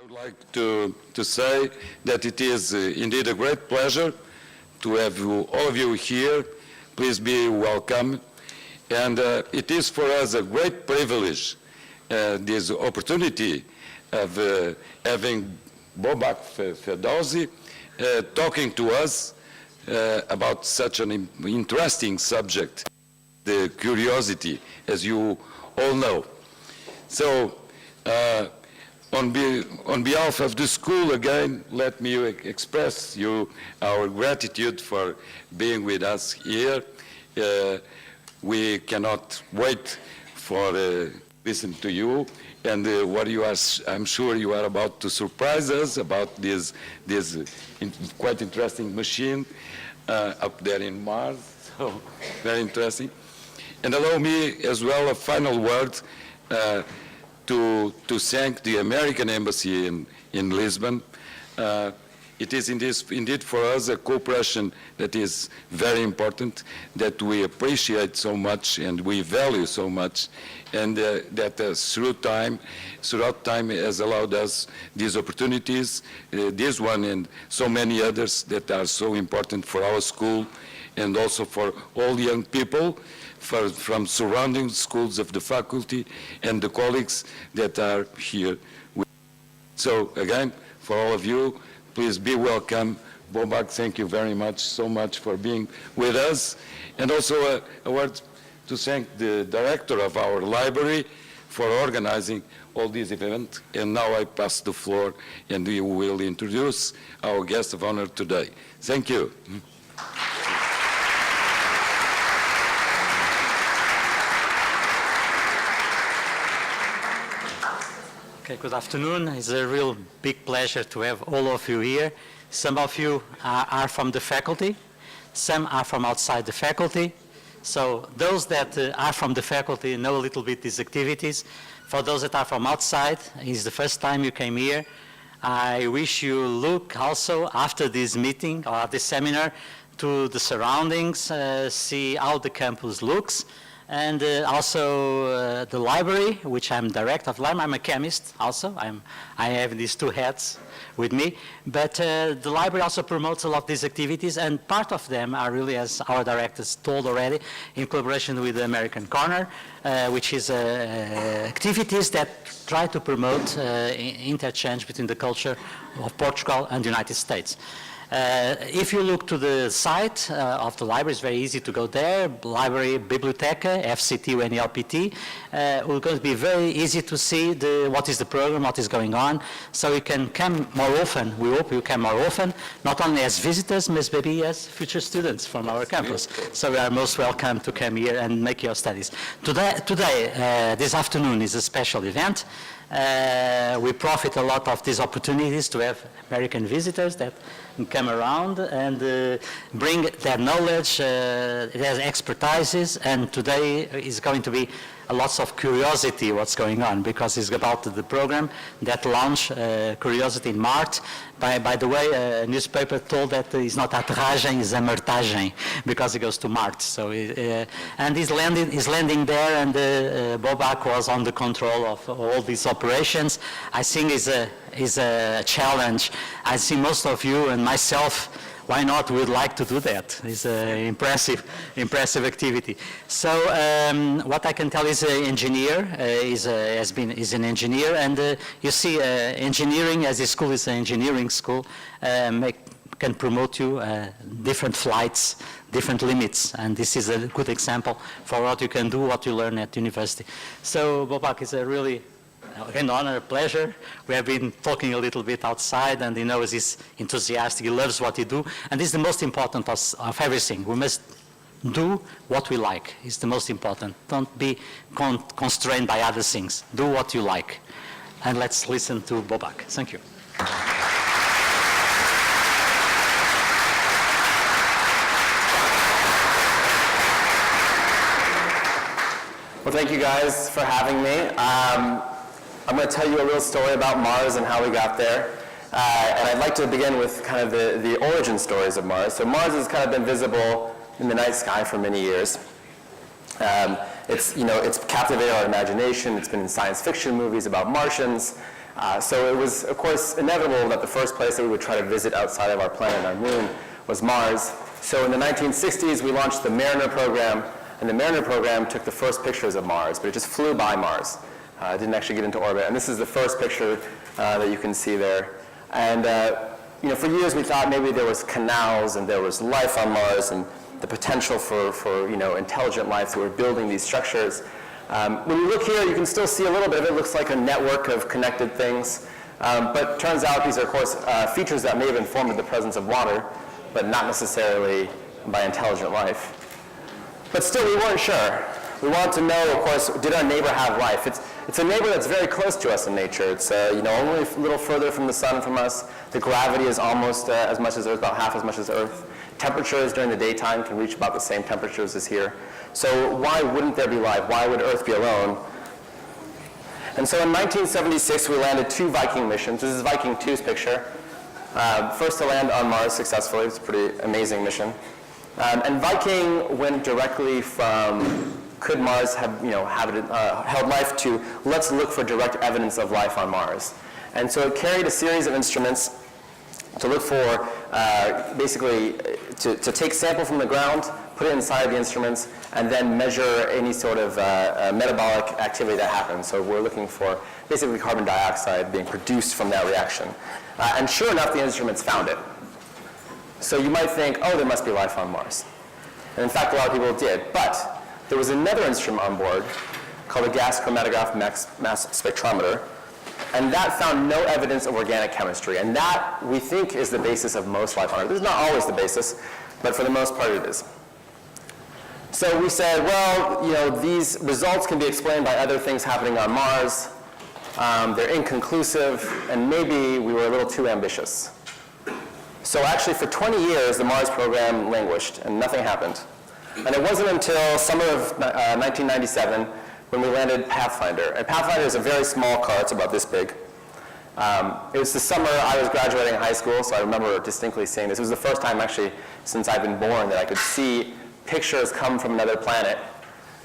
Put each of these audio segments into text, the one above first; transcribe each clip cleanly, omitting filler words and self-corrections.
would like to say that it is indeed a great pleasure to have all of you here. Please be welcome. And it is for us a great privilege, this opportunity of having Bobak Ferdowsi talking to us about such an interesting subject, the curiosity, as you all know. So, on behalf of the school, again, let me express you our gratitude for being with us here. We cannot wait for listen to you and what you are. I'm sure you are about to surprise us about this quite interesting machine up there in Mars. So very interesting. And allow me as well a final word. To thank the American Embassy in Lisbon. It is indeed for us a cooperation that is very important, that we appreciate so much and we value so much, and that throughout time has allowed us these opportunities, this one and so many others that are so important for our school and also for all young people from surrounding schools of the faculty and the colleagues that are here. So again, for all of you, please be welcome. Bobak, thank you very much, so much for being with us. And also a word to thank the director of our library for organizing all these events. And now I pass the floor and we will introduce our guest of honor today. Thank you. Okay, good afternoon. It's a real big pleasure to have all of you here. Some of you are from the faculty, some are from outside the faculty. So those that are from the faculty know a little bit these activities. For those that are from outside, it's the first time you came here. I wish you look also after this meeting or this seminar to the surroundings, see how the campus looks. And also the library, which I'm director of the library. I'm a chemist also. I have these two hats with me. But the library also promotes a lot of these activities, and part of them are really, as our directors told already, in collaboration with the American Corner, which is activities that try to promote interchange between the culture of Portugal and the United States. If you look to the site of the library, it's very easy to go there. Library Biblioteca, FCT-UNLPT. It's going to be very easy to see what is the program, what is going on. So you can come more often. We hope you come more often, not only as visitors, but maybe as future students from our campus. So you are most welcome to come here and make your studies. Today, this afternoon is a special event. We profit a lot of these opportunities to have American visitors that come around and bring their knowledge, their expertises, and today is going to be lots of curiosity what's going on, because it's about the program that launched Curiosity in March. By the way, a newspaper told that it's not aterragem, it's amartagem, because it goes to Mars. So, and he's landing there, and Bobak was on the control of all these operations. I think is a challenge. I see most of you and myself, why not? We'd like to do that. It's an impressive activity. So what I can tell is an engineer, is an engineer, and you see engineering, as a school is an engineering school, can promote you different flights, different limits, and this is a good example for what you can do, what you learn at university. So Bobak is a really an honor, a pleasure. We have been talking a little bit outside, and he knows he's enthusiastic, he loves what he do, and this is the most important of everything. We must do what we like. It's the most important. Don't be constrained by other things. Do what you like. And let's listen to Bobak. Thank you. Well, thank you guys for having me. I'm going to tell you a real story about Mars and how we got there. And I'd like to begin with kind of the origin stories of Mars. So Mars has kind of been visible in the night sky for many years. It's captivated our imagination. It's been in science fiction movies about Martians. So it was, of course, inevitable that the first place that we would try to visit outside of our planet, our moon, was Mars. So in the 1960s, we launched the Mariner program, and the Mariner program took the first pictures of Mars, but it just flew by Mars. It didn't actually get into orbit. And this is the first picture that you can see there. And for years we thought maybe there was canals and there was life on Mars and the potential for intelligent life, so we're building these structures. When you look here, you can still see a little bit of it. It looks like a network of connected things. But it turns out these are, of course, features that may have informed the presence of water, but not necessarily by intelligent life. But still, we weren't sure. We wanted to know, of course, did our neighbor have life? It's a neighbor that's very close to us in nature. It's only a little further from the sun from us. The gravity is almost as much as Earth, about half as much as Earth. Temperatures during the daytime can reach about the same temperatures as here. So why wouldn't there be life? Why would Earth be alone? And so in 1976, we landed 2 Viking missions. This is Viking 2's picture. First to land on Mars successfully. It's a pretty amazing mission. And Viking went directly from could Mars have held life to let's look for direct evidence of life on Mars. And so it carried a series of instruments to look for, basically, to take sample from the ground, put it inside the instruments, and then measure any sort of metabolic activity that happens. So we're looking for basically carbon dioxide being produced from that reaction. And sure enough, the instruments found it. So you might think, oh, there must be life on Mars. And in fact, a lot of people did. But there was another instrument on board called a gas chromatograph mass spectrometer, and that found no evidence of organic chemistry. And that, we think, is the basis of most life on Earth. This is not always the basis, but for the most part it is. So we said, well, these results can be explained by other things happening on Mars. They're inconclusive, and maybe we were a little too ambitious. So actually, for 20 years, the Mars program languished, and nothing happened. And it wasn't until summer of 1997 when we landed Pathfinder. And Pathfinder is a very small car. It's about this big. It was the summer I was graduating high school, so I remember distinctly seeing this. It was the first time, actually, since I've been born that I could see pictures come from another planet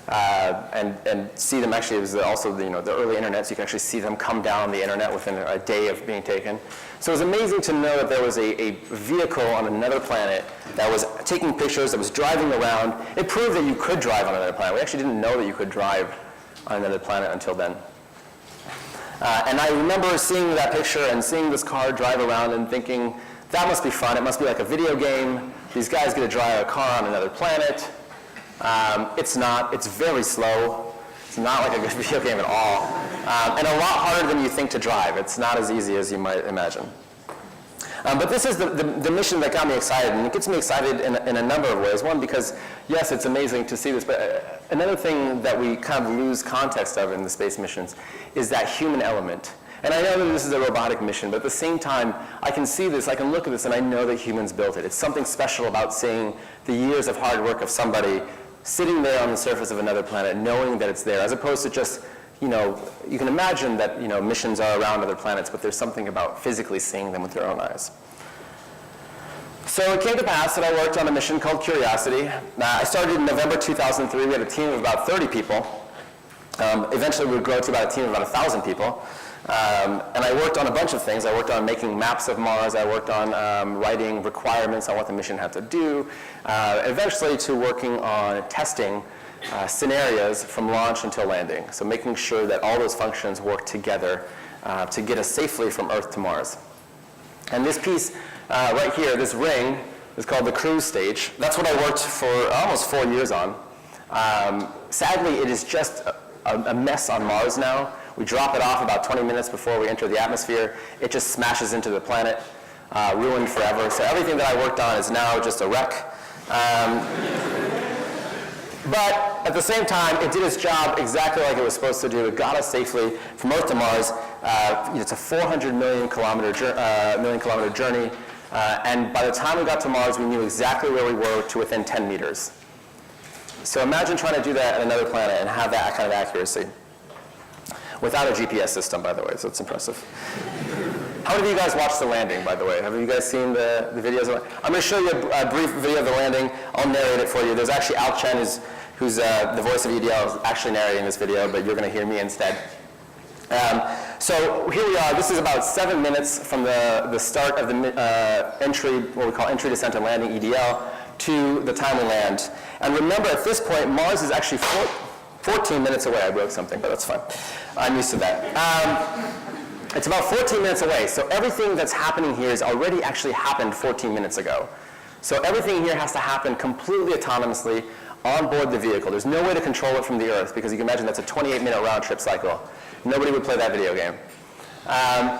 and see them. Actually, it was also the early internet, so you can actually see them come down the internet within a day of being taken. So it was amazing to know that there was a vehicle on another planet that was taking pictures, that was driving around. It proved that you could drive on another planet. We actually didn't know that you could drive on another planet until then. And I remember seeing that picture and seeing this car drive around and thinking, that must be fun. It must be like a video game. These guys get to drive a car on another planet. It's not. It's very slow. It's not like a good video game at all. And a lot harder than you think to drive. It's not as easy as you might imagine. But this is the mission that got me excited, and it gets me excited in a number of ways. One, because yes, it's amazing to see this, but another thing that we kind of lose context of in the space missions is that human element. And I know that this is a robotic mission, but at the same time, I can see this, I can look at this, and I know that humans built it. It's something special about seeing the years of hard work of somebody sitting there on the surface of another planet, knowing that it's there, as opposed to just, you can imagine that, missions are around other planets, but there's something about physically seeing them with your own eyes. So it came to pass that I worked on a mission called Curiosity. I started in November 2003. We had a team of about 30 people. Eventually we would grow to about a team of about 1,000 people. And I worked on a bunch of things. I worked on making maps of Mars. I worked on writing requirements on what the mission had to do. Eventually to working on testing scenarios from launch until landing. So making sure that all those functions work together to get us safely from Earth to Mars. And this piece right here, this ring, is called the cruise stage. That's what I worked for almost 4 years on. Sadly, it is just a mess on Mars now. We drop it off about 20 minutes before we enter the atmosphere. It just smashes into the planet, ruined forever. So everything that I worked on is now just a wreck. But at the same time, it did its job exactly like it was supposed to do. It got us safely from Earth to Mars. It's a 400 million kilometer journey. And by the time we got to Mars, we knew exactly where we were to within 10 meters. So imagine trying to do that on another planet and have that kind of accuracy. Without a GPS system, by the way, so it's impressive. How many of you guys watched the landing, by the way? Have you guys seen the videos? I'm going to show you a brief video of the landing. I'll narrate it for you. There's actually Al Chen, who's the voice of EDL, is actually narrating this video, but you're going to hear me instead. So here we are. This is about 7 minutes from the start of the entry, what we call entry, descent, and landing, EDL, to the time we land. And remember, at this point, Mars is actually 14 minutes away. I broke something, but that's fine. I'm used to that. It's about 14 minutes away, so everything that's happening here has already actually happened 14 minutes ago. So everything here has to happen completely autonomously on board the vehicle. There's no way to control it from the Earth, because you can imagine that's a 28-minute round-trip cycle. Nobody would play that video game.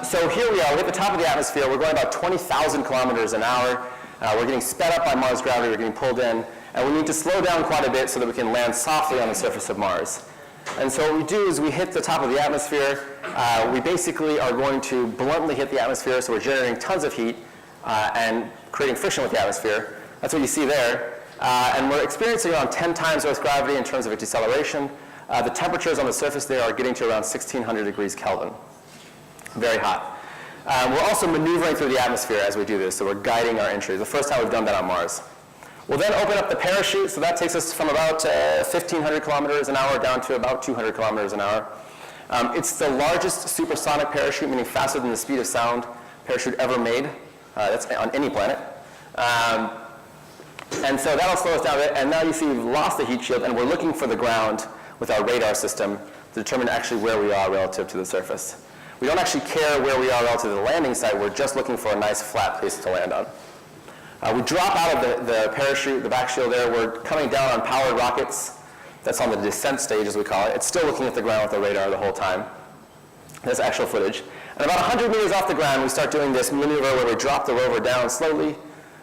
So here we are, we're at the top of the atmosphere. We're going about 20,000 kilometers an hour. We're getting sped up by Mars gravity, we're getting pulled in, and we need to slow down quite a bit so that we can land softly on the surface of Mars. And so what we do is we hit the top of the atmosphere. We basically are going to bluntly hit the atmosphere, so we're generating tons of heat and creating friction with the atmosphere. That's what you see there. And we're experiencing around 10 times Earth's gravity in terms of deceleration. The temperatures on the surface there are getting to around 1,600 degrees Kelvin. Very hot. We're also maneuvering through the atmosphere as we do this, so we're guiding our entry. The first time we've done that on Mars. We'll then open up the parachute, so that takes us from about 1,500 kilometers an hour down to about 200 kilometers an hour. It's the largest supersonic parachute, meaning faster than the speed of sound, parachute ever made. That's on any planet. And so that'll slow us down a bit, and now you see we've lost the heat shield, and we're looking for the ground with our radar system to determine actually where we are relative to the surface. We don't actually care where we are relative to the landing site, we're just looking for a nice flat place to land on. We drop out of the parachute, the back shield there. We're coming down on powered rockets. That's on the descent stage, as we call it. It's still looking at the ground with the radar the whole time. That's actual footage. And about 100 meters off the ground, we start doing this maneuver where we drop the rover down slowly.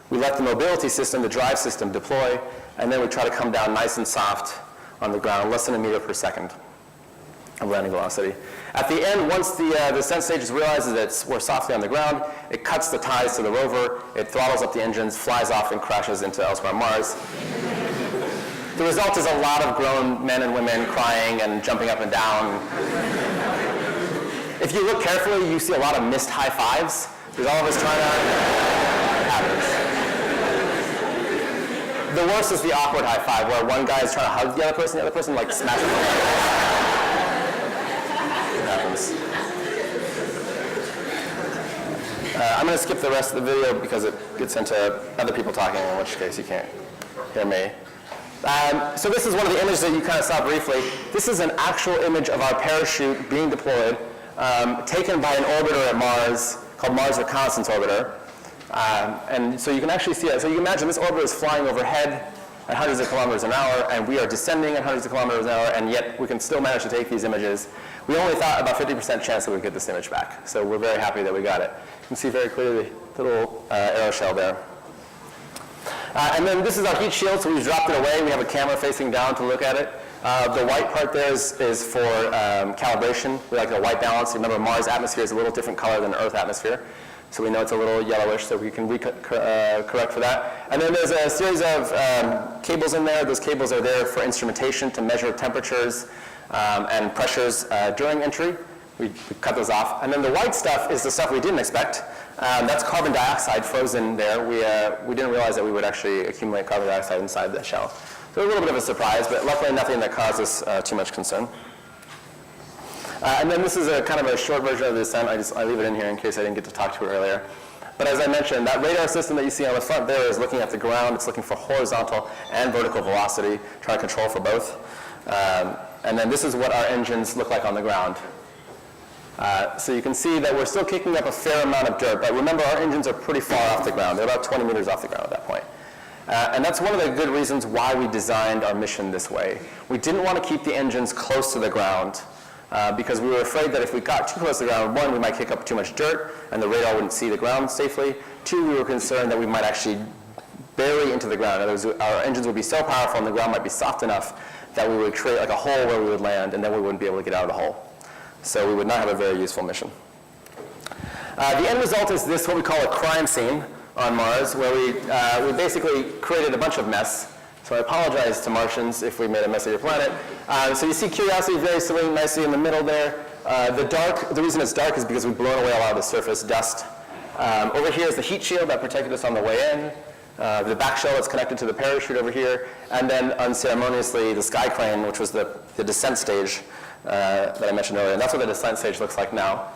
We let the mobility system, the drive system, deploy, and then we try to come down nice and soft on the ground, less than a meter per second of landing velocity. At the end, once the descent stage realizes that we're softly on the ground, it cuts the ties to the rover, it throttles up the engines, flies off, and crashes into elsewhere on Mars. The result is a lot of grown men and women crying and jumping up and down. If you look carefully, you see a lot of missed high fives. There's all of us trying to... It happens. The worst is the awkward high five, where one guy is trying to hug the other person like smashes them. I'm going to skip the rest of the video because it gets into other people talking, in which case you can't hear me. So this is one of the images that you kind of saw briefly. This is an actual image of our parachute being deployed, taken by an orbiter at Mars called Mars Reconnaissance Orbiter. And so you can actually see it. So you can imagine this orbiter is flying overhead at hundreds of kilometers an hour, and we are descending at hundreds of kilometers an hour, and yet we can still manage to take these images. We only thought about 50% chance that we'd get this image back. So we're very happy that we got it. You can see very clearly the little aeroshell there. And then this is our heat shield, so we've dropped it away. We have a camera facing down to look at it. The white part there is for calibration. We like a white balance. Remember, Mars atmosphere is a little different color than Earth atmosphere. So we know it's a little yellowish, so we can correct for that. And then there's a series of cables in there. Those cables are there for instrumentation to measure temperatures and pressures during entry. We cut those off. And then the white stuff is the stuff we didn't expect. That's carbon dioxide frozen there. We didn't realize that we would actually accumulate carbon dioxide inside the shell. So a little bit of a surprise, but luckily nothing that caused us too much concern. And then this is a kind of a short version of the descent. I leave it in here in case I didn't get to talk to it earlier. But as I mentioned, that radar system that you see on the front there is looking at the ground. It's looking for horizontal and vertical velocity, trying to control for both. And then this is what our engines look like on the ground. So you can see that we're still kicking up a fair amount of dirt, but remember our engines are pretty far off the ground. They're about 20 meters off the ground at that point. And that's one of the good reasons why we designed our mission this way. We didn't want to keep the engines close to the ground because we were afraid that if we got too close to the ground, one, we might kick up too much dirt and the radar wouldn't see the ground safely. Two, we were concerned that we might actually bury into the ground. In other words, our engines would be so powerful and the ground might be soft enough that we would create like a hole where we would land and then we wouldn't be able to get out of the hole. So we would not have a very useful mission. The end result is this, what we call a crime scene on Mars, where we basically created a bunch of mess. So I apologize to Martians if we made a mess of your planet. So you see Curiosity very sitting nicely in the middle there. The reason it's dark is because we've blown away a lot of the surface dust. Over here is the heat shield that protected us on the way in. The back shell that's connected to the parachute over here. And then unceremoniously the sky crane, which was the descent stage, that I mentioned earlier. And that's what the descent stage looks like now.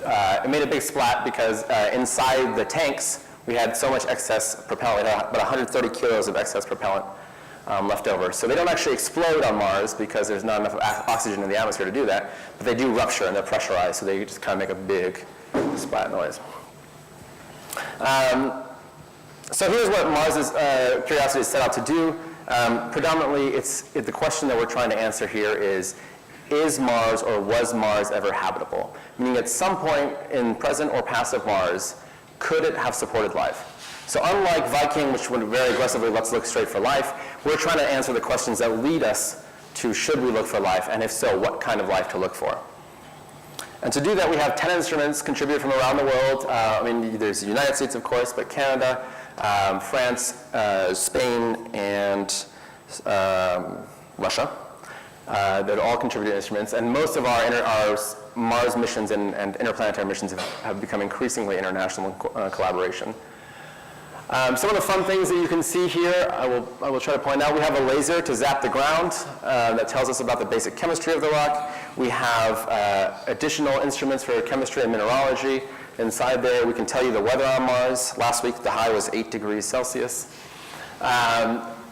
It made a big splat because inside the tanks, we had so much excess propellant, about 130 kilos of excess propellant left over. So they don't actually explode on Mars because there's not enough oxygen in the atmosphere to do that, but they do rupture and they're pressurized, so they just kind of make a big splat noise. So here's what Mars's Curiosity is set out to do. Predominantly, the question that we're trying to answer here is Mars or was Mars ever habitable? Meaning at some point in present or past of Mars, could it have supported life? So unlike Viking, which went very aggressively, let's look straight for life, we're trying to answer the questions that lead us to should we look for life, and if so, what kind of life to look for. And to do that, we have 10 instruments contributed from around the world. I mean, there's the United States, of course, but Canada, France, Spain, and Russia. That all contributed instruments, and most of our Mars missions and interplanetary missions have become increasingly international collaboration. Some of the fun things that you can see here, I will try to point out. We have a laser to zap the ground that tells us about the basic chemistry of the rock. We have additional instruments for chemistry and mineralogy. Inside there, we can tell you the weather on Mars. Last week, the high was 8 degrees Celsius.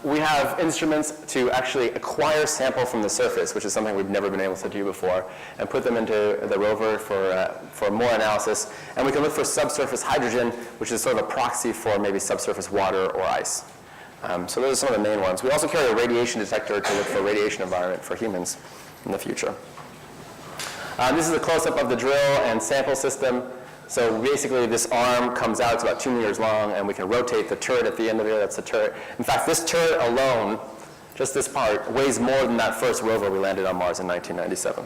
We have instruments to actually acquire sample from the surface, which is something we've never been able to do before, and put them into the rover for more analysis. And we can look for subsurface hydrogen, which is sort of a proxy for maybe subsurface water or ice. So those are some of the main ones. We also carry a radiation detector to look for radiation environment for humans in the future. This is a close-up of the drill and sample system. So basically, this arm comes out, it's about 2 meters long, and we can rotate the turret at the end of it. That's the turret. In fact, this turret alone, just this part, weighs more than that first rover we landed on Mars in 1997.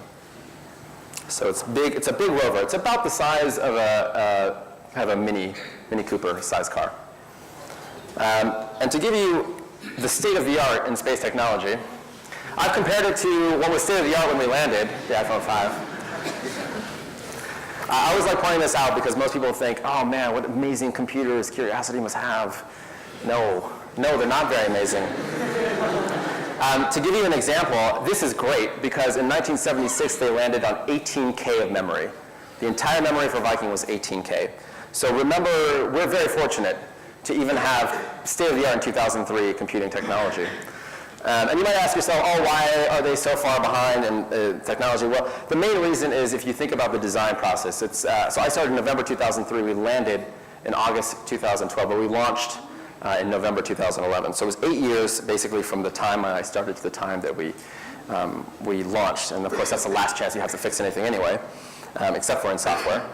So it's big. It's a big rover. It's about the size of a Mini Cooper size car. And to give you the state of the art in space technology, I've compared it to what was state of the art when we landed, the iPhone 5. I always like pointing this out because most people think, oh man, what amazing computers Curiosity must have. No, they're not very amazing. To give you an example, this is great because in 1976 they landed on 18K of memory. The entire memory for Viking was 18K. So remember, we're very fortunate to even have state-of-the-art in 2003 computing technology. And you might ask yourself, oh, why are they so far behind in technology? Well, the main reason is if you think about the design process. So I started in November 2003. We landed in August 2012, but we launched in November 2011. So it was 8 years, basically, from the time I started to the time that we launched. And of course, that's the last chance you have to fix anything anyway, except for in software.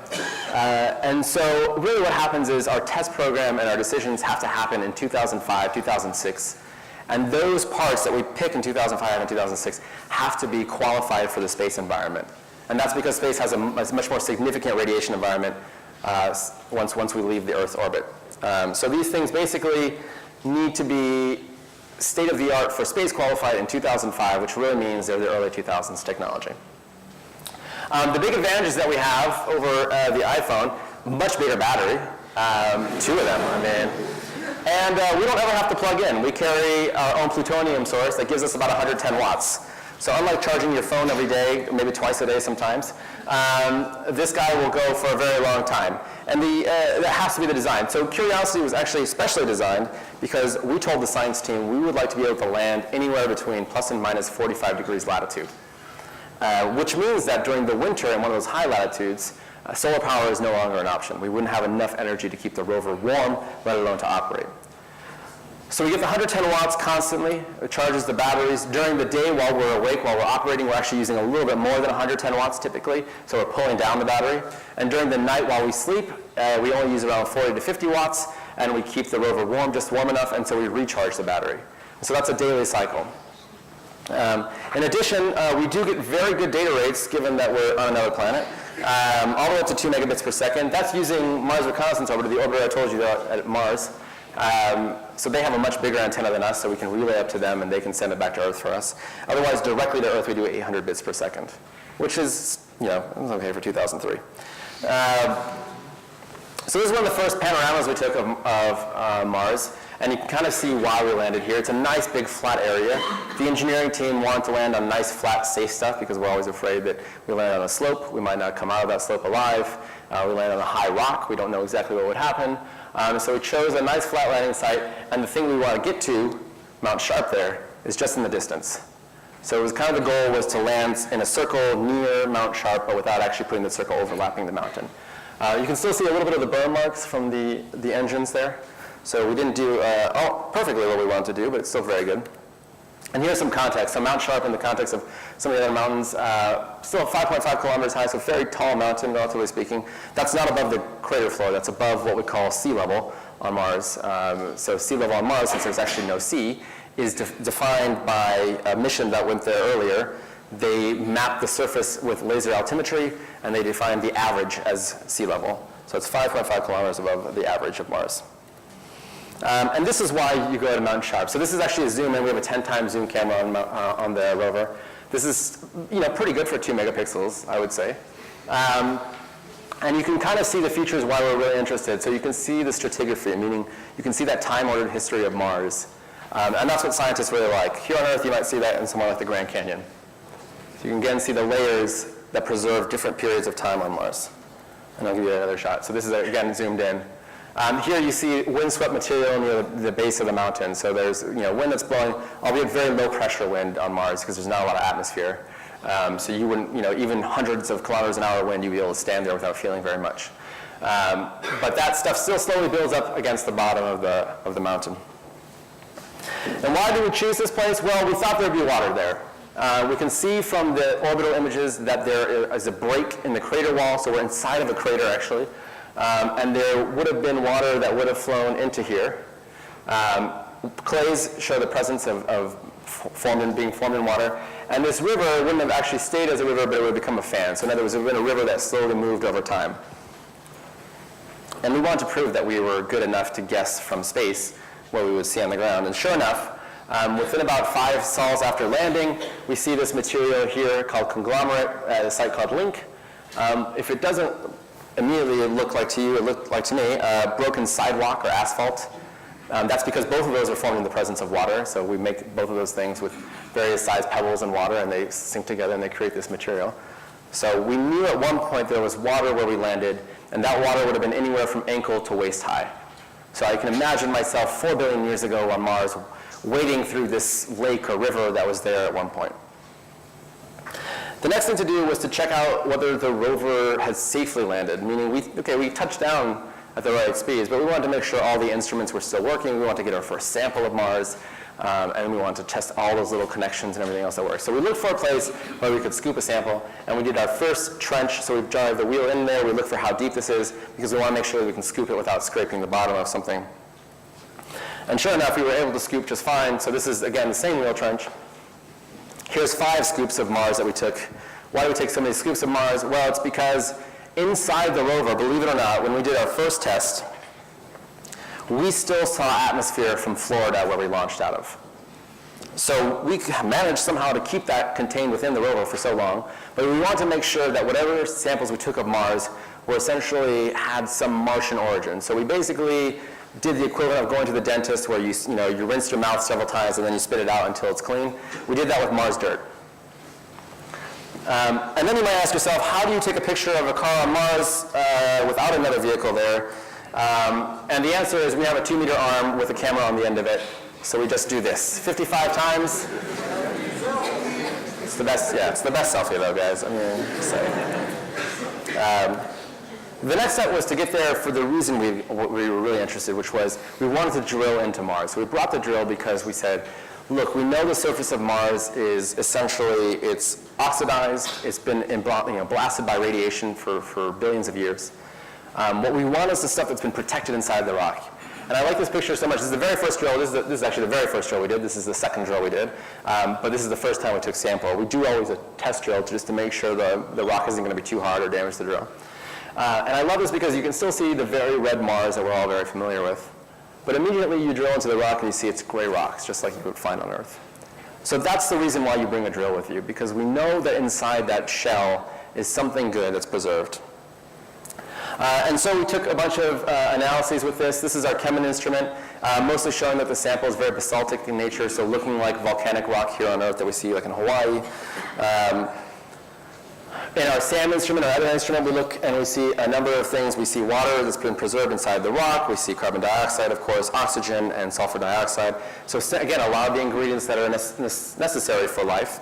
And so really what happens is our test program and our decisions have to happen in 2005, 2006. And those parts that we pick in 2005 and 2006 have to be qualified for the space environment. And that's because space has a much more significant radiation environment once we leave the Earth's orbit. So these things basically need to be state-of-the-art for space qualified in 2005, which really means they're the early 2000s technology. The big advantages that we have over the iPhone, much bigger battery, 2 of them, I mean. And we don't ever have to plug in. We carry our own plutonium source that gives us about 110 watts. So unlike charging your phone every day, maybe twice a day sometimes, this guy will go for a very long time. And that has to be the design. So Curiosity was actually specially designed because we told the science team we would like to be able to land anywhere between plus and minus 45 degrees latitude. Which means that during the winter in one of those high latitudes, solar power is no longer an option. We wouldn't have enough energy to keep the rover warm, let alone to operate. So we get the 110 watts constantly. It charges the batteries. During the day while we're awake, while we're operating, we're actually using a little bit more than 110 watts typically, so we're pulling down the battery. And during the night while we sleep, we only use around 40 to 50 watts, and we keep the rover warm, just warm enough, and so we recharge the battery. So that's a daily cycle. In addition, we do get very good data rates given that we're on another planet, all the way up to 2 megabits per second. That's using Mars Reconnaissance Orbiter, the orbiter I told you about at Mars. So they have a much bigger antenna than us, so we can relay up to them and they can send it back to Earth for us. Otherwise, directly to Earth, we do 800 bits per second, which is, it's okay for 2003. So this is one of the first panoramas we took of Mars. And you can kind of see why we landed here. It's a nice big flat area. The engineering team wanted to land on nice flat safe stuff because we're always afraid that we land on a slope, we might not come out of that slope alive. We land on a high rock, we don't know exactly what would happen. So we chose a nice flat landing site, and the thing we want to get to, Mount Sharp there, is just in the distance. So it was kind of the goal was to land in a circle near Mount Sharp, but without actually putting the circle overlapping the mountain. You can still see a little bit of the burn marks from the engines there. So we didn't do perfectly what we wanted to do, but it's still very good. And here's some context. So Mount Sharp in the context of some of the other mountains, still 5.5 kilometers high, so very tall mountain, relatively speaking. That's not above the crater floor. That's above what we call sea level on Mars. So sea level on Mars, since there's actually no sea, is defined by a mission that went there earlier. They mapped the surface with laser altimetry, and they defined the average as sea level. So it's 5.5 kilometers above the average of Mars. And this is why you go to Mount Sharp. So this is actually a zoom in. We have a 10-time zoom camera on the rover. This is pretty good for 2 megapixels, I would say. And you can kind of see the features why we're really interested. So you can see the stratigraphy, meaning you can see that time-ordered history of Mars. And that's what scientists really like. Here on Earth, you might see that in somewhere like the Grand Canyon. So you can again see the layers that preserve different periods of time on Mars. And I'll give you another shot. So this is, again, zoomed in. Here you see windswept material near the base of the mountain. So there's wind that's blowing, albeit very low pressure wind on Mars because there's not a lot of atmosphere. So you wouldn't, even hundreds of kilometers an hour wind, you'd be able to stand there without feeling very much. But that stuff still slowly builds up against the bottom of the mountain. And why did we choose this place? Well, we thought there'd be water there. We can see from the orbital images that there is a break in the crater wall, so we're inside of a crater actually. And there would have been water that would have flown into here. Clays show the presence of being formed in water. And this river wouldn't have actually stayed as a river, but it would have become a fan. So in other words, it would have been a river that slowly moved over time. And we wanted to prove that we were good enough to guess from space what we would see on the ground. And sure enough, within about 5 sols after landing, we see this material here called conglomerate at a site called Link. If it doesn't immediately look like to you, it looked like to me, broken sidewalk or asphalt. That's because both of those are formed in the presence of water. So we make both of those things with various sized pebbles and water, and they sink together and they create this material. So we knew at one point there was water where we landed, and that water would have been anywhere from ankle to waist high. So I can imagine myself 4 billion years ago on Mars wading through this lake or river that was there at one point. The next thing to do was to check out whether the rover had safely landed, meaning we touched down at the right speeds, but we wanted to make sure all the instruments were still working. We wanted to get our first sample of Mars, and we wanted to test all those little connections and everything else that works. So we looked for a place where we could scoop a sample, and we did our first trench. So we drive the wheel in there. We look for how deep this is because we want to make sure that we can scoop it without scraping the bottom of something. And sure enough, we were able to scoop just fine. So this is, again, the same wheel trench. Here's 5 scoops of Mars that we took. Why do we take so many scoops of Mars? Well, it's because inside the rover, believe it or not, when we did our first test, we still saw atmosphere from Florida where we launched out of. So we managed somehow to keep that contained within the rover for so long, but we wanted to make sure that whatever samples we took of Mars were essentially had some Martian origin. So we basically did the equivalent of going to the dentist where you rinse your mouth several times and then you spit it out until it's clean. We did that with Mars dirt. And then you might ask yourself, how do you take a picture of a car on Mars without another vehicle there? And the answer is we have a 2-meter arm with a camera on the end of it. So we just do this 55 times. It's the best, it's the best selfie though, guys. I mean, just saying. The next step was to get there for the reason we were really interested, which was we wanted to drill into Mars. So we brought the drill because we said, look, we know the surface of Mars is essentially, it's oxidized, it's been blasted by radiation for billions of years. What we want is the stuff that's been protected inside the rock. And I like this picture so much. This is the very first drill. This is actually the very first drill we did. This is the second drill we did. But this is the first time we took sample. We do always a test drill just to make sure the rock isn't going to be too hard or damage the drill. And I love this because you can still see the very red Mars that we're all very familiar with. But immediately you drill into the rock and you see it's gray rocks, just like you would find on Earth. So that's the reason why you bring a drill with you, because we know that inside that shell is something good that's preserved. And so we took a bunch of analyses with this. This is our Chemin instrument. mostly showing that the sample is very basaltic in nature, so looking like volcanic rock here on Earth that we see like in Hawaii. In our SAM instrument, our other instrument, we look and we see a number of things. We see water that's been preserved inside the rock. We see carbon dioxide, of course, oxygen, and sulfur dioxide. So again, a lot of the ingredients that are necessary for life.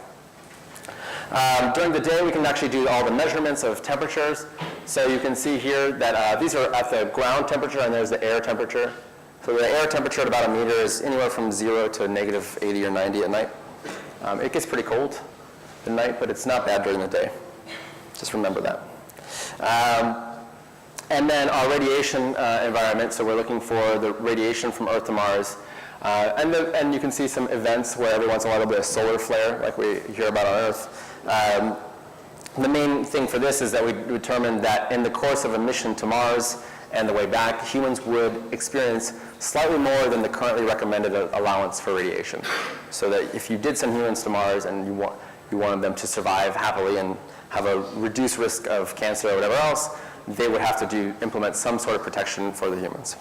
During the day, we can actually do all the measurements of temperatures. So you can see here that these are at the ground temperature, and there's the air temperature. So the air temperature at about a meter is anywhere from 0 to negative 80 or 90 at night. It gets pretty cold at night, but it's not bad during the day. Just remember that. And then our radiation environment, so we're looking for the radiation from Earth to Mars. And you can see some events where every once in a while there'll be a solar flare, like we hear about on Earth. The main thing for this is that we determined that in the course of a mission to Mars and the way back, humans would experience slightly more than the currently recommended allowance for radiation. So that if you did send humans to Mars and you wanted them to survive happily and have a reduced risk of cancer or whatever else, they would have to implement some sort of protection for the humans.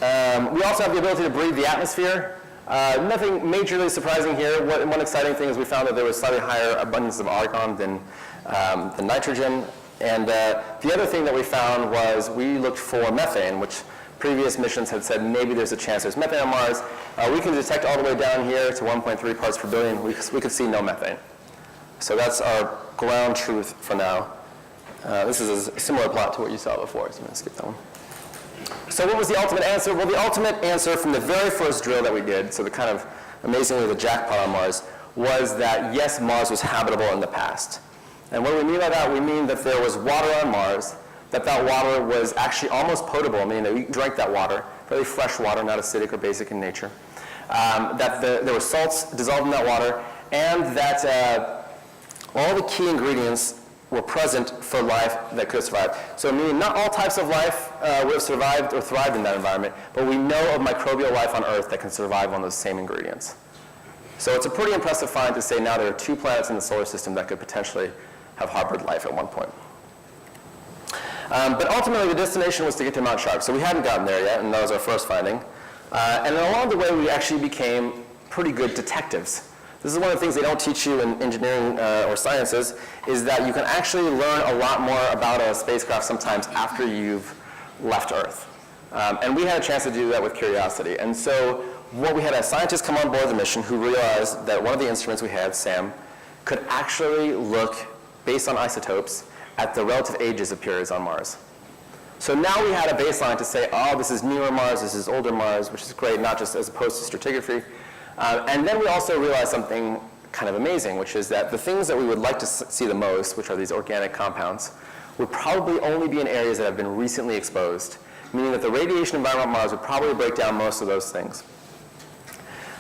We also have the ability to breathe the atmosphere. Nothing majorly surprising here. One exciting thing is we found that there was slightly higher abundance of argon than nitrogen. And the other thing that we found was we looked for methane, which previous missions had said maybe there's a chance there's methane on Mars. We can detect all the way down here to 1.3 parts per billion. We could see no methane. So that's our ground truth for now. This is a similar plot to what you saw before, so I'm going to skip that one. So what was the ultimate answer? Well, the ultimate answer from the very first drill that we did, so the kind of amazingly the jackpot on Mars, was that yes, Mars was habitable in the past. And what do we mean by that? We mean that there was water on Mars, that water was actually almost potable, meaning that we drank that water, very fresh water, not acidic or basic in nature. That there were salts dissolved in that water, and that all the key ingredients were present for life that could survive. So meaning not all types of life would have survived or thrived in that environment, but we know of microbial life on Earth that can survive on those same ingredients. So it's a pretty impressive find to say now there are 2 planets in the solar system that could potentially have harbored life at one point. But ultimately the destination was to get to Mount Sharp. So we hadn't gotten there yet, and that was our first finding. And along the way we actually became pretty good detectives. This is one of the things they don't teach you in engineering or sciences, is that you can actually learn a lot more about a spacecraft sometimes after you've left Earth. And we had a chance to do that with Curiosity. And so what we had a scientist come on board the mission who realized that one of the instruments we had, SAM, could actually look, based on isotopes, at the relative ages of periods on Mars. So now we had a baseline to say, oh, this is newer Mars, this is older Mars, which is great, not just as opposed to stratigraphy. And then we also realized something kind of amazing, which is that the things that we would like to see the most, which are these organic compounds, would probably only be in areas that have been recently exposed, meaning that the radiation environment on Mars would probably break down most of those things.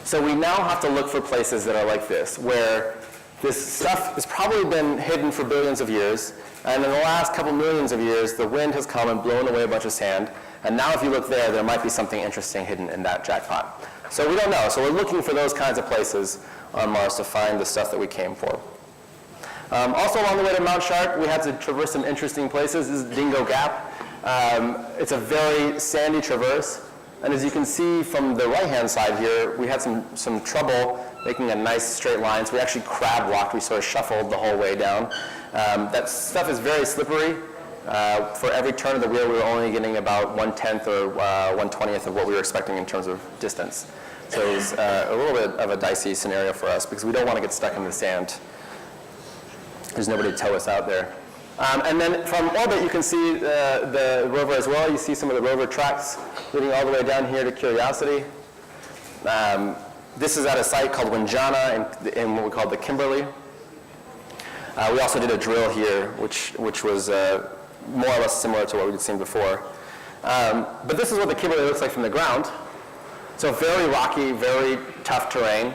So we now have to look for places that are like this, where this stuff has probably been hidden for billions of years, and in the last couple millions of years, the wind has come and blown away a bunch of sand, and now if you look there might be something interesting hidden in that jackpot. So we don't know. So we're looking for those kinds of places on Mars to find the stuff that we came for. Also along the way to Mount Sharp, we had to traverse some interesting places. This is Dingo Gap. It's a very sandy traverse. And as you can see from the right-hand side here, we had some trouble making a nice straight line. So we actually crab walked. We sort of shuffled the whole way down. That stuff is very slippery. For every turn of the wheel, we were only getting about 1/10 or 1/20th of what we were expecting in terms of distance. So it was a little bit of a dicey scenario for us because we don't want to get stuck in the sand. There's nobody to tow us out there. And then from orbit, you can see the rover as well. You see some of the rover tracks leading all the way down here to Curiosity. This is at a site called Winjana in what we call the Kimberley. We also did a drill here, which was more or less similar to what we'd seen before. But this is what the Kimberley looks like from the ground. So very rocky, very tough terrain.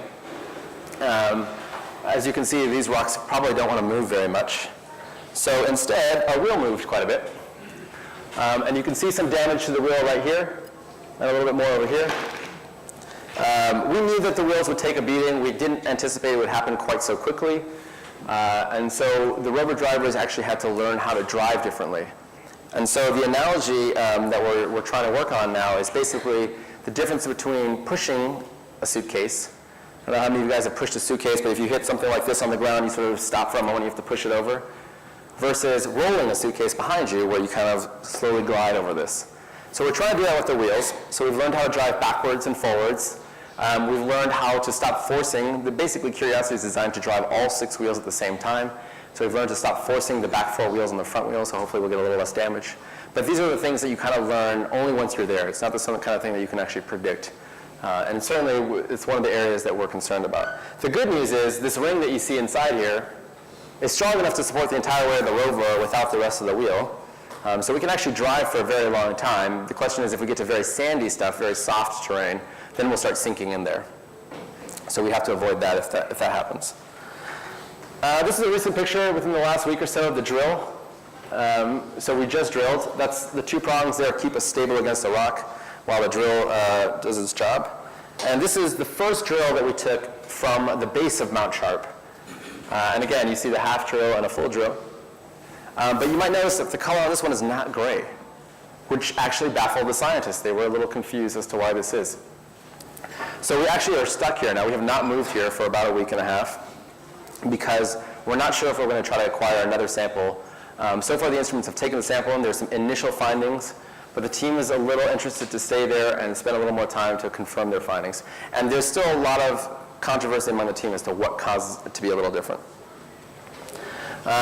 As you can see, these rocks probably don't want to move very much. So instead, our wheel moved quite a bit. And you can see some damage to the wheel right here, and a little bit more over here. We knew that the wheels would take a beating. We didn't anticipate it would happen quite so quickly. And so the rover drivers actually had to learn how to drive differently. And so the analogy that we're trying to work on now is basically the difference between pushing a suitcase. I don't know how many of you guys have pushed a suitcase, but if you hit something like this on the ground, you sort of stop for a moment, you have to push it over, versus rolling a suitcase behind you where you kind of slowly glide over this. So we're trying to do that with the wheels. So we've learned how to drive backwards and forwards. We've learned how to stop forcing. Basically, Curiosity is designed to drive all 6 wheels at the same time. So we've learned to stop forcing the back 4 wheels on the front wheels, so hopefully we'll get a little less damage. But these are the things that you kind of learn only once you're there. It's not the sort of kind of thing that you can actually predict. And certainly, it's one of the areas that we're concerned about. The good news is this ring that you see inside here is strong enough to support the entire weight of the rover without the rest of the wheel. So we can actually drive for a very long time. The question is, if we get to very sandy stuff, very soft terrain, then we'll start sinking in there. So we have to avoid that if that happens. This is a recent picture within the last week or so of the drill. So we just drilled. That's the 2 prongs there keep us stable against the rock while the drill does its job. And this is the first drill that we took from the base of Mount Sharp. And again, you see the half drill and a full drill. But you might notice that the color on this one is not gray, which actually baffled the scientists. They were a little confused as to why this is. So we actually are stuck here now. We have not moved here for about a week and a half because we're not sure if we're going to try to acquire another sample. So far the instruments have taken the sample and there's some initial findings, but the team is a little interested to stay there and spend a little more time to confirm their findings. And there's still a lot of controversy among the team as to what causes it to be a little different.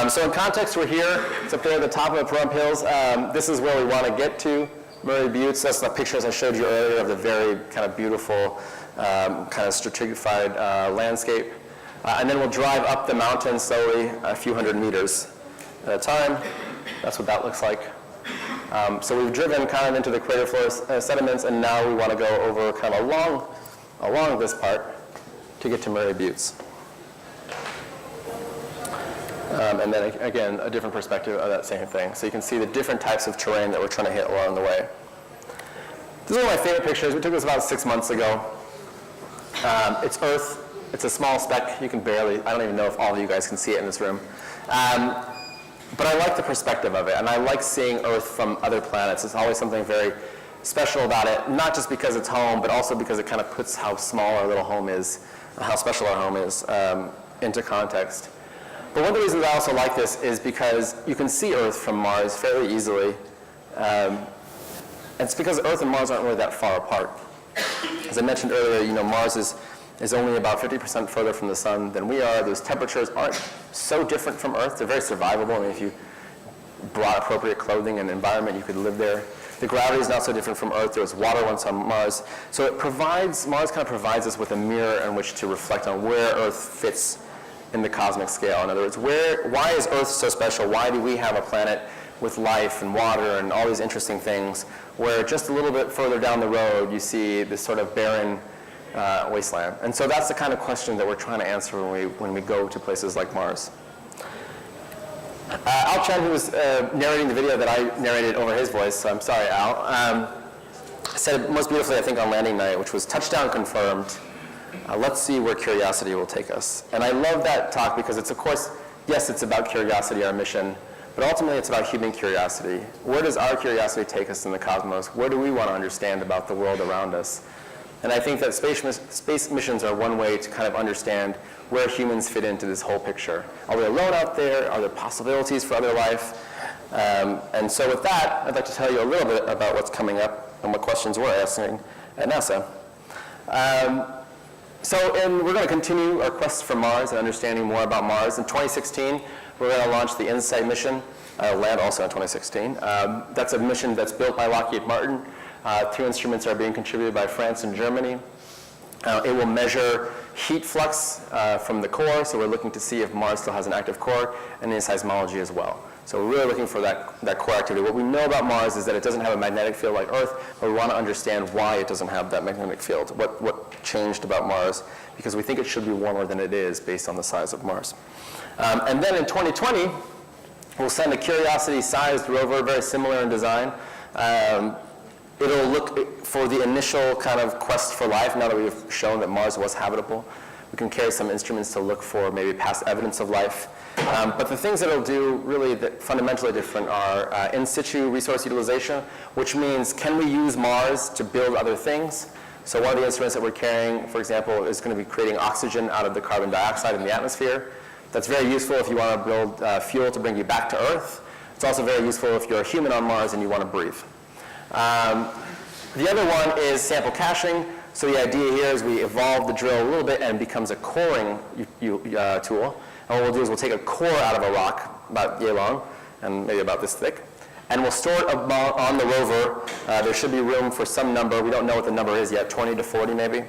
So in context, we're here. It's up there at the top of the Pahrump Hills. This is where we want to get to, Murray Buttes. That's the pictures I showed you earlier of the very kind of beautiful, kind of stratified landscape. And then we'll drive up the mountain slowly, a few hundred meters at a time. That's what that looks like. So we've driven kind of into the crater floor sediments, and now we want to go over kind of along this part to get to Murray Buttes. And then again, a different perspective of that same thing. So you can see the different types of terrain that we're trying to hit along the way. This is one of my favorite pictures. We took this about 6 months ago. It's Earth. It's a small speck. You can barely, I don't even know if all of you guys can see it in this room. But I like the perspective of it, and I like seeing Earth from other planets. It's always something very special about it, not just because it's home, but also because it kind of puts how small our little home is, how special our home is, into context. But one of the reasons I also like this is because you can see Earth from Mars fairly easily. It's because Earth and Mars aren't really that far apart. As I mentioned earlier, Mars is only about 50% further from the sun than we are. Those temperatures aren't so different from Earth. They're very survivable. I mean, if you brought appropriate clothing and environment, you could live there. The gravity is not so different from Earth. There was water once on Mars. So Mars kind of provides us with a mirror in which to reflect on where Earth fits in the cosmic scale. In other words, why is Earth so special? Why do we have a planet with life and water and all these interesting things, where just a little bit further down the road you see this sort of barren wasteland? And so that's the kind of question that we're trying to answer when we go to places like Mars. Al Chen, who was narrating the video that I narrated over his voice, so I'm sorry, Al, said it most beautifully, I think, on landing night, which was touchdown confirmed. Let's see where Curiosity will take us. And I love that talk because it's, of course, yes, it's about Curiosity, our mission, but ultimately it's about human curiosity. Where does our curiosity take us in the cosmos? Where do we want to understand about the world around us? And I think that space missions are one way to kind of understand where humans fit into this whole picture. Are we alone out there? Are there possibilities for other life? And so with that, I'd like to tell you a little bit about what's coming up and what questions we're asking at NASA. We're going to continue our quest for Mars and understanding more about Mars. In 2016, we're going to launch the InSight mission, land also in 2016. That's a mission that's built by Lockheed Martin. 2 instruments are being contributed by France and Germany. It will measure heat flux from the core, so we're looking to see if Mars still has an active core, and in seismology as well. So we're really looking for that core activity. What we know about Mars is that it doesn't have a magnetic field like Earth, but we want to understand why it doesn't have that magnetic field, what changed about Mars, because we think it should be warmer than it is based on the size of Mars. And then in 2020, we'll send a Curiosity-sized rover, very similar in design. It'll look for the initial kind of quest for life, now that we've shown that Mars was habitable. We can carry some instruments to look for maybe past evidence of life. But the things that it'll do really that fundamentally different are in situ resource utilization, which means can we use Mars to build other things? So one of the instruments that we're carrying, for example, is going to be creating oxygen out of the carbon dioxide in the atmosphere. That's very useful if you want to build fuel to bring you back to Earth. It's also very useful if you're a human on Mars and you want to breathe. The other one is sample caching. So the idea here is we evolve the drill a little bit and it becomes a coring tool. And what we'll do is we'll take a core out of a rock, about yay long, and maybe about this thick, and we'll store it on the rover. There should be room for some number. We don't know what the number is yet, 20 to 40 maybe.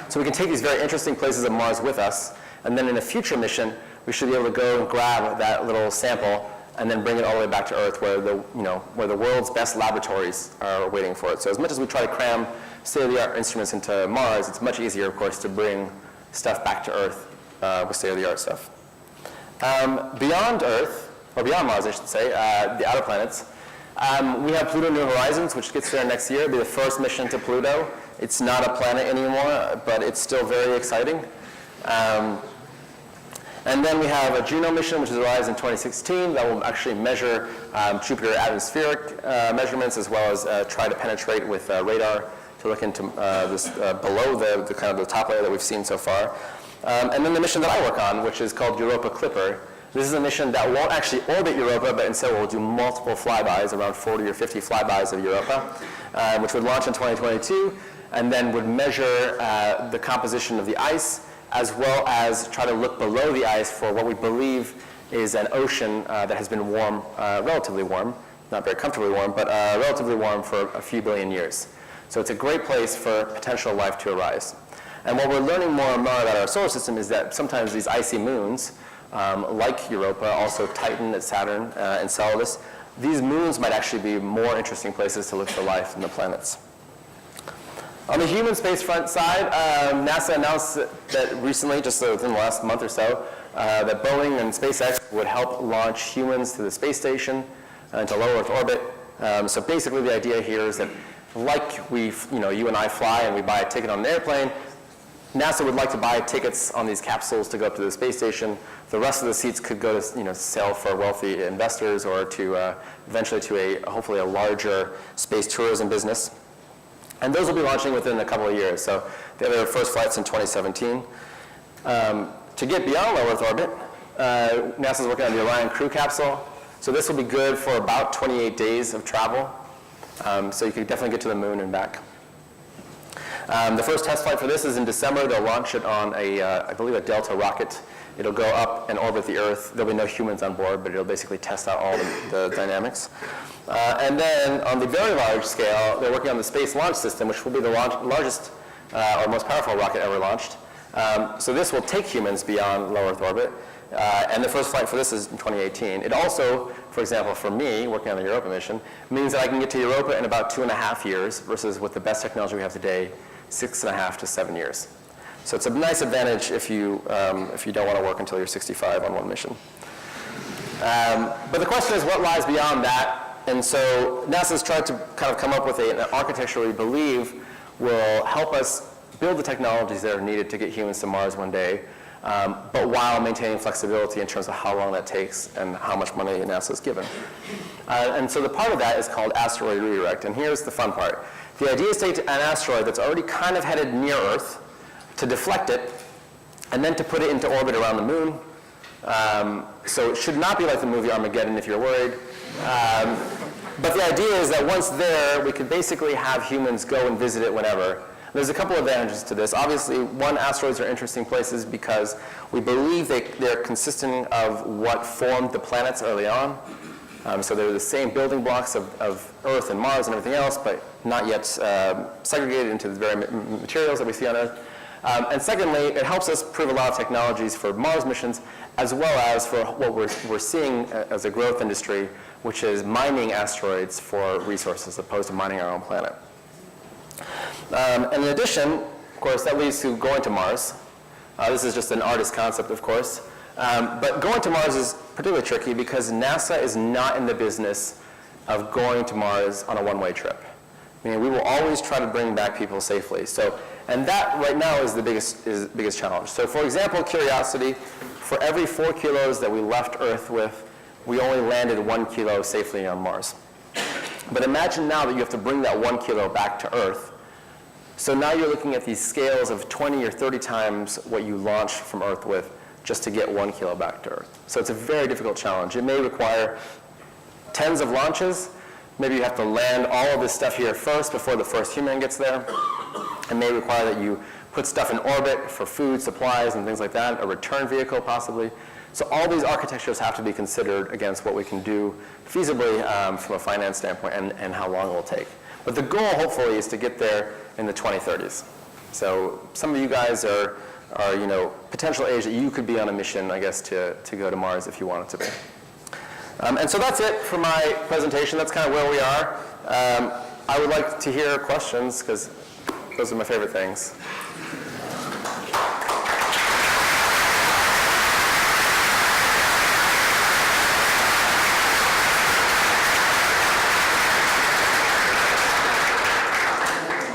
So we can take these very interesting places of Mars with us, and then in a future mission, we should be able to go and grab that little sample and then bring it all the way back to Earth where the world's best laboratories are waiting for it. So as much as we try to cram state-of-the-art instruments into Mars, it's much easier, of course, to bring stuff back to Earth with state-of-the-art stuff. Beyond Earth, or beyond Mars, I should say, the outer planets, we have Pluto New Horizons, which gets there next year. It'll be the first mission to Pluto. It's not a planet anymore, but it's still very exciting. And then we have a Juno mission, which is arrives in 2016, that will actually measure Jupiter atmospheric measurements, as well as try to penetrate with radar to look into this below the kind of the top layer that we've seen so far. And then the mission that I work on, which is called Europa Clipper. This is a mission that won't actually orbit Europa, but instead will do multiple flybys, around 40 or 50 flybys of Europa, which would launch in 2022, and then would measure the composition of the ice, as well as try to look below the ice for what we believe is an ocean that has been warm, relatively warm, not very comfortably warm, but relatively warm for a few billion years. So it's a great place for potential life to arise. And what we're learning more and more about our solar system is that sometimes these icy moons, like Europa, also Titan at Saturn, Enceladus, these moons might actually be more interesting places to look for life than the planets. On the human spacefront side, NASA announced that recently, just within the last month or so, that Boeing and SpaceX would help launch humans to the space station into low Earth orbit. So basically the idea here is that like you and I fly and we buy a ticket on an airplane, NASA would like to buy tickets on these capsules to go up to the space station. The rest of the seats could go to sell for wealthy investors or to eventually to hopefully a larger space tourism business. And those will be launching within a couple of years. So they have their first flights in 2017. To get beyond low Earth orbit, NASA's working on the Orion crew capsule. So this will be good for about 28 days of travel. So you could definitely get to the moon and back. The first test flight for this is in December. They'll launch it on I believe a Delta rocket. It'll go up and orbit the Earth. There'll be no humans on board, but it'll basically test out all the dynamics. And then on the very large scale, they're working on the Space Launch System, which will be the largest or most powerful rocket ever launched. So this will take humans beyond low Earth orbit. And the first flight for this is in 2018. It also, for example, for me, working on the Europa mission, means that I can get to Europa in about 2.5 years versus with the best technology we have today, 6.5 to 7 years. So it's a nice advantage if you don't want to work until you're 65 on one mission. But the question is, what lies beyond that? And so NASA's tried to kind of come up with an architecture we believe will help us build the technologies that are needed to get humans to Mars one day, but while maintaining flexibility in terms of how long that takes and how much money NASA's given. And so the part of that is called asteroid redirect. And here's the fun part. The idea is to take an asteroid that's already kind of headed near Earth, to deflect it, and then to put it into orbit around the moon. So it should not be like the movie Armageddon if you're worried. But the idea is that once there, we could basically have humans go and visit it whenever. There's a couple of advantages to this. Obviously, one, asteroids are interesting places because we believe they're consistent of what formed the planets early on. So they're the same building blocks of Earth and Mars and everything else, but not yet segregated into the very materials that we see on Earth. And secondly, it helps us prove a lot of technologies for Mars missions, as well as for what we're seeing as a growth industry, which is mining asteroids for resources, as opposed to mining our own planet. And in addition, of course, that leads to going to Mars. This is just an artist concept, of course. But going to Mars is particularly tricky because NASA is not in the business of going to Mars on a one-way trip. Meaning we will always try to bring back people safely. So, and that right now is the biggest challenge. So for example, Curiosity, for every 4 kilos that we left Earth with, we only landed 1 kilo safely on Mars. But imagine now that you have to bring that 1 kilo back to Earth. So now you're looking at these scales of 20 or 30 times what you launched from Earth with just to get 1 kilo back to Earth. So it's a very difficult challenge. It may require tens of launches. Maybe you have to land all of this stuff here first before the first human gets there. It may require that you put stuff in orbit for food, supplies, and things like that, a return vehicle possibly. So all these architectures have to be considered against what we can do feasibly from a finance standpoint and how long it will take. But the goal, hopefully, is to get there in the 2030s. So some of you guys are potential age that you could be on a mission, I guess, to go to Mars if you wanted to be. And so that's it for my presentation. That's kind of where we are. I would like to hear questions, because those are my favorite things.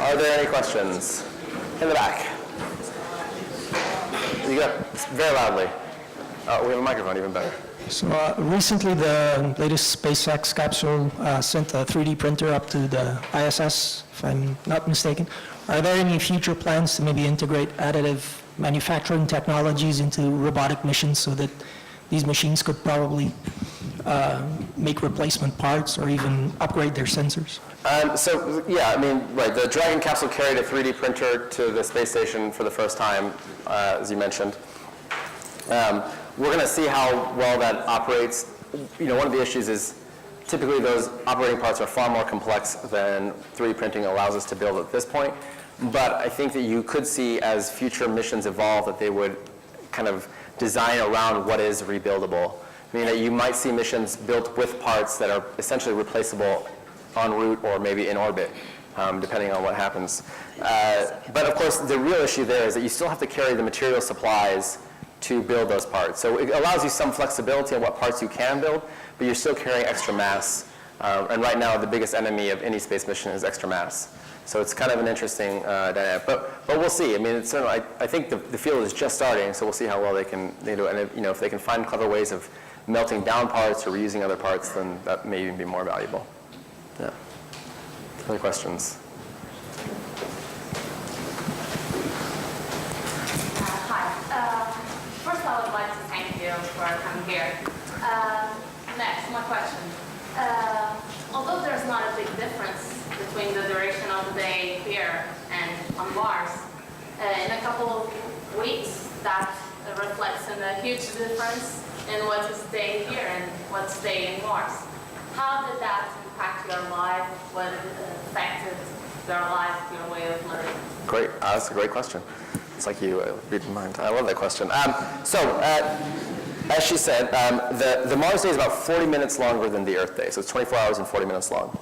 Are there any questions? In the back. You got very loudly. Oh, we have a microphone, even better. So recently, the latest SpaceX capsule sent a 3D printer up to the ISS, if I'm not mistaken. Are there any future plans to maybe integrate additive manufacturing technologies into robotic missions so that these machines could probably make replacement parts or even upgrade their sensors? So yeah, I mean, right, the Dragon capsule carried a 3D printer to the space station for the first time, as you mentioned. We're going to see how well that operates. One of the issues is typically those operating parts are far more complex than 3D printing allows us to build at this point. But I think that you could see as future missions evolve that they would kind of design around what is rebuildable. Meaning that you might see missions built with parts that are essentially replaceable en route or maybe in orbit, depending on what happens. But of course, the real issue there is that you still have to carry the material supplies to build those parts. So it allows you some flexibility on what parts you can build, but you're still carrying extra mass. And right now, the biggest enemy of any space mission is extra mass. So it's kind of an interesting dynamic. But we'll see. I mean, it's certainly, I think the field is just starting, so we'll see how well they do it. And if they can find clever ways of melting down parts or reusing other parts, then that may even be more valuable. Yeah. Other questions? First, I would like to thank you for coming here. Next, my question. Although there's not a big difference between the duration of the day here and on Mars, in a couple of weeks, that reflects in a huge difference in what is day here and what's day in Mars. How did that impact your life? What affected your life, your way of living? Great. That's a great question. It's like you read in mind. I love that question. As she said, the Mars day is about 40 minutes longer than the Earth day, so it's 24 hours and 40 minutes long.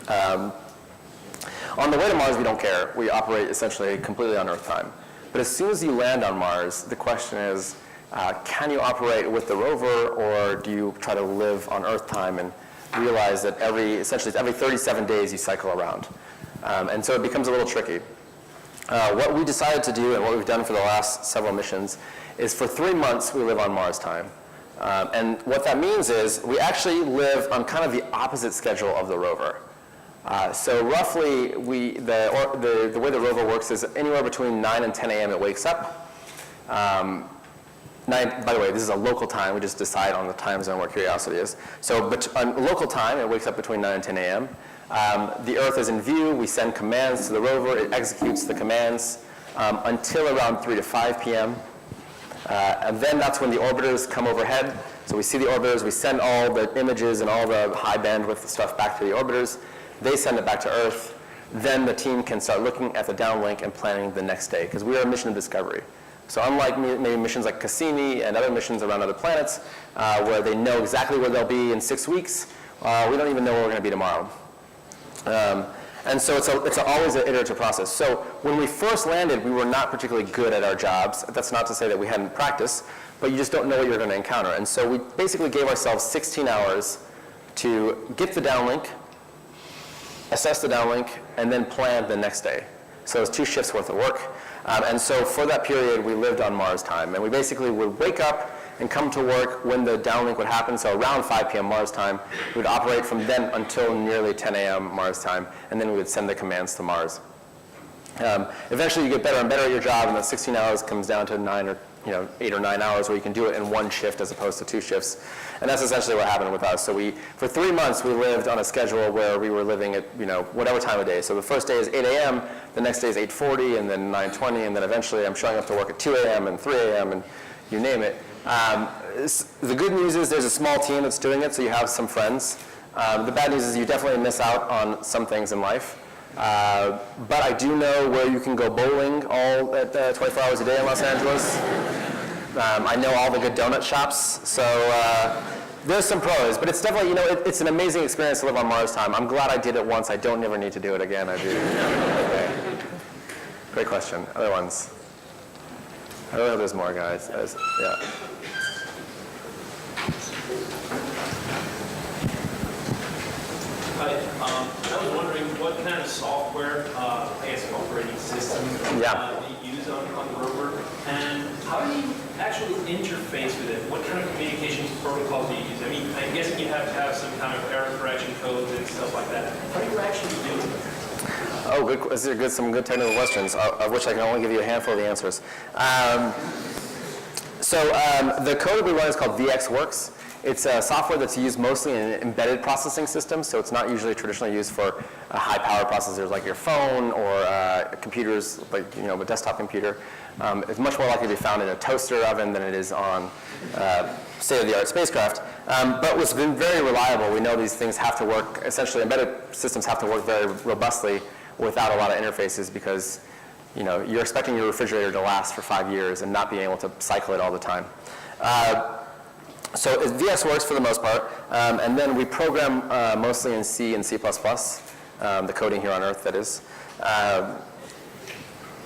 On the way to Mars, we don't care. We operate essentially completely on Earth time. But as soon as you land on Mars, the question is, can you operate with the rover, or do you try to live on Earth time and realize that essentially every 37 days you cycle around? And so it becomes a little tricky. What we decided to do, and what we've done for the last several missions, is for 3 months we live on Mars time. And what that means is we actually live on kind of the opposite schedule of the rover. So roughly, the way the rover works is anywhere between 9 and 10 a.m. it wakes up. By the way, this is a local time. We just decide on the time zone where Curiosity is. So on local time, it wakes up between 9 and 10 a.m. The Earth is in view. We send commands to the rover. It executes the commands until around 3 to 5 p.m. And then that's when the orbiters come overhead. So we see the orbiters. We send all the images and all the high bandwidth stuff back to the orbiters. They send it back to Earth. Then the team can start looking at the downlink and planning the next day, because we are a mission of discovery. So unlike maybe missions like Cassini and other missions around other planets, where they know exactly where they'll be in 6 weeks, we don't even know where we're going to be tomorrow. And so it's always an iterative process. So when we first landed, we were not particularly good at our jobs. That's not to say that we hadn't practiced, but you just don't know what you're going to encounter. And so we basically gave ourselves 16 hours to get the downlink, assess the downlink, and then planned the next day. So it was 2 shifts worth of work. And so for that period, we lived on Mars time. And we basically would wake up and come to work when the downlink would happen. So around 5 p.m. Mars time, we would operate from then until nearly 10 a.m. Mars time, and then we would send the commands to Mars. Eventually you get better and better at your job, and the 16 hours comes down to 8 or 9 hours where you can do it in 1 shift as opposed to 2 shifts. And that's essentially what happened with us. So for 3 months, we lived on a schedule where we were living at, whatever time of day. So the first day is 8 a.m., the next day is 8:40, and then 9:20, and then eventually I'm showing up to work at 2 a.m. and 3 a.m. and you name it. The good news is there's a small team that's doing it, so you have some friends. The bad news is you definitely miss out on some things in life. But I do know where you can go bowling all at 24 hours a day in Los Angeles. I know all the good donut shops, so there's some pros. But it's definitely, it's an amazing experience to live on Mars time. I'm glad I did it once. I don't never need to do it again. I do. Okay. Great question. Other ones? I really hope there's more, guys. Yeah. Hi, I was wondering what kind of software, operating system you use on the rover, and how do you actually interface with it? What kind of communications protocols do you use? I mean, I'm guessing you have to have some kind of error correction codes and stuff like that. How do you actually do it? Oh, good. These are some good technical questions, of which I can only give you a handful of the answers. The code we run is called VxWorks. It's a software that's used mostly in embedded processing systems, so it's not usually traditionally used for high-power processors like your phone or computers like a desktop computer. It's much more likely to be found in a toaster oven than it is on state-of-the-art spacecraft. But what's been very reliable, we know these things have to work, essentially embedded systems have to work very robustly without a lot of interfaces because you're expecting your refrigerator to last for 5 years and not being able to cycle it all the time. So VX works for the most part, and then we program mostly in C and C++, the coding here on Earth, that is.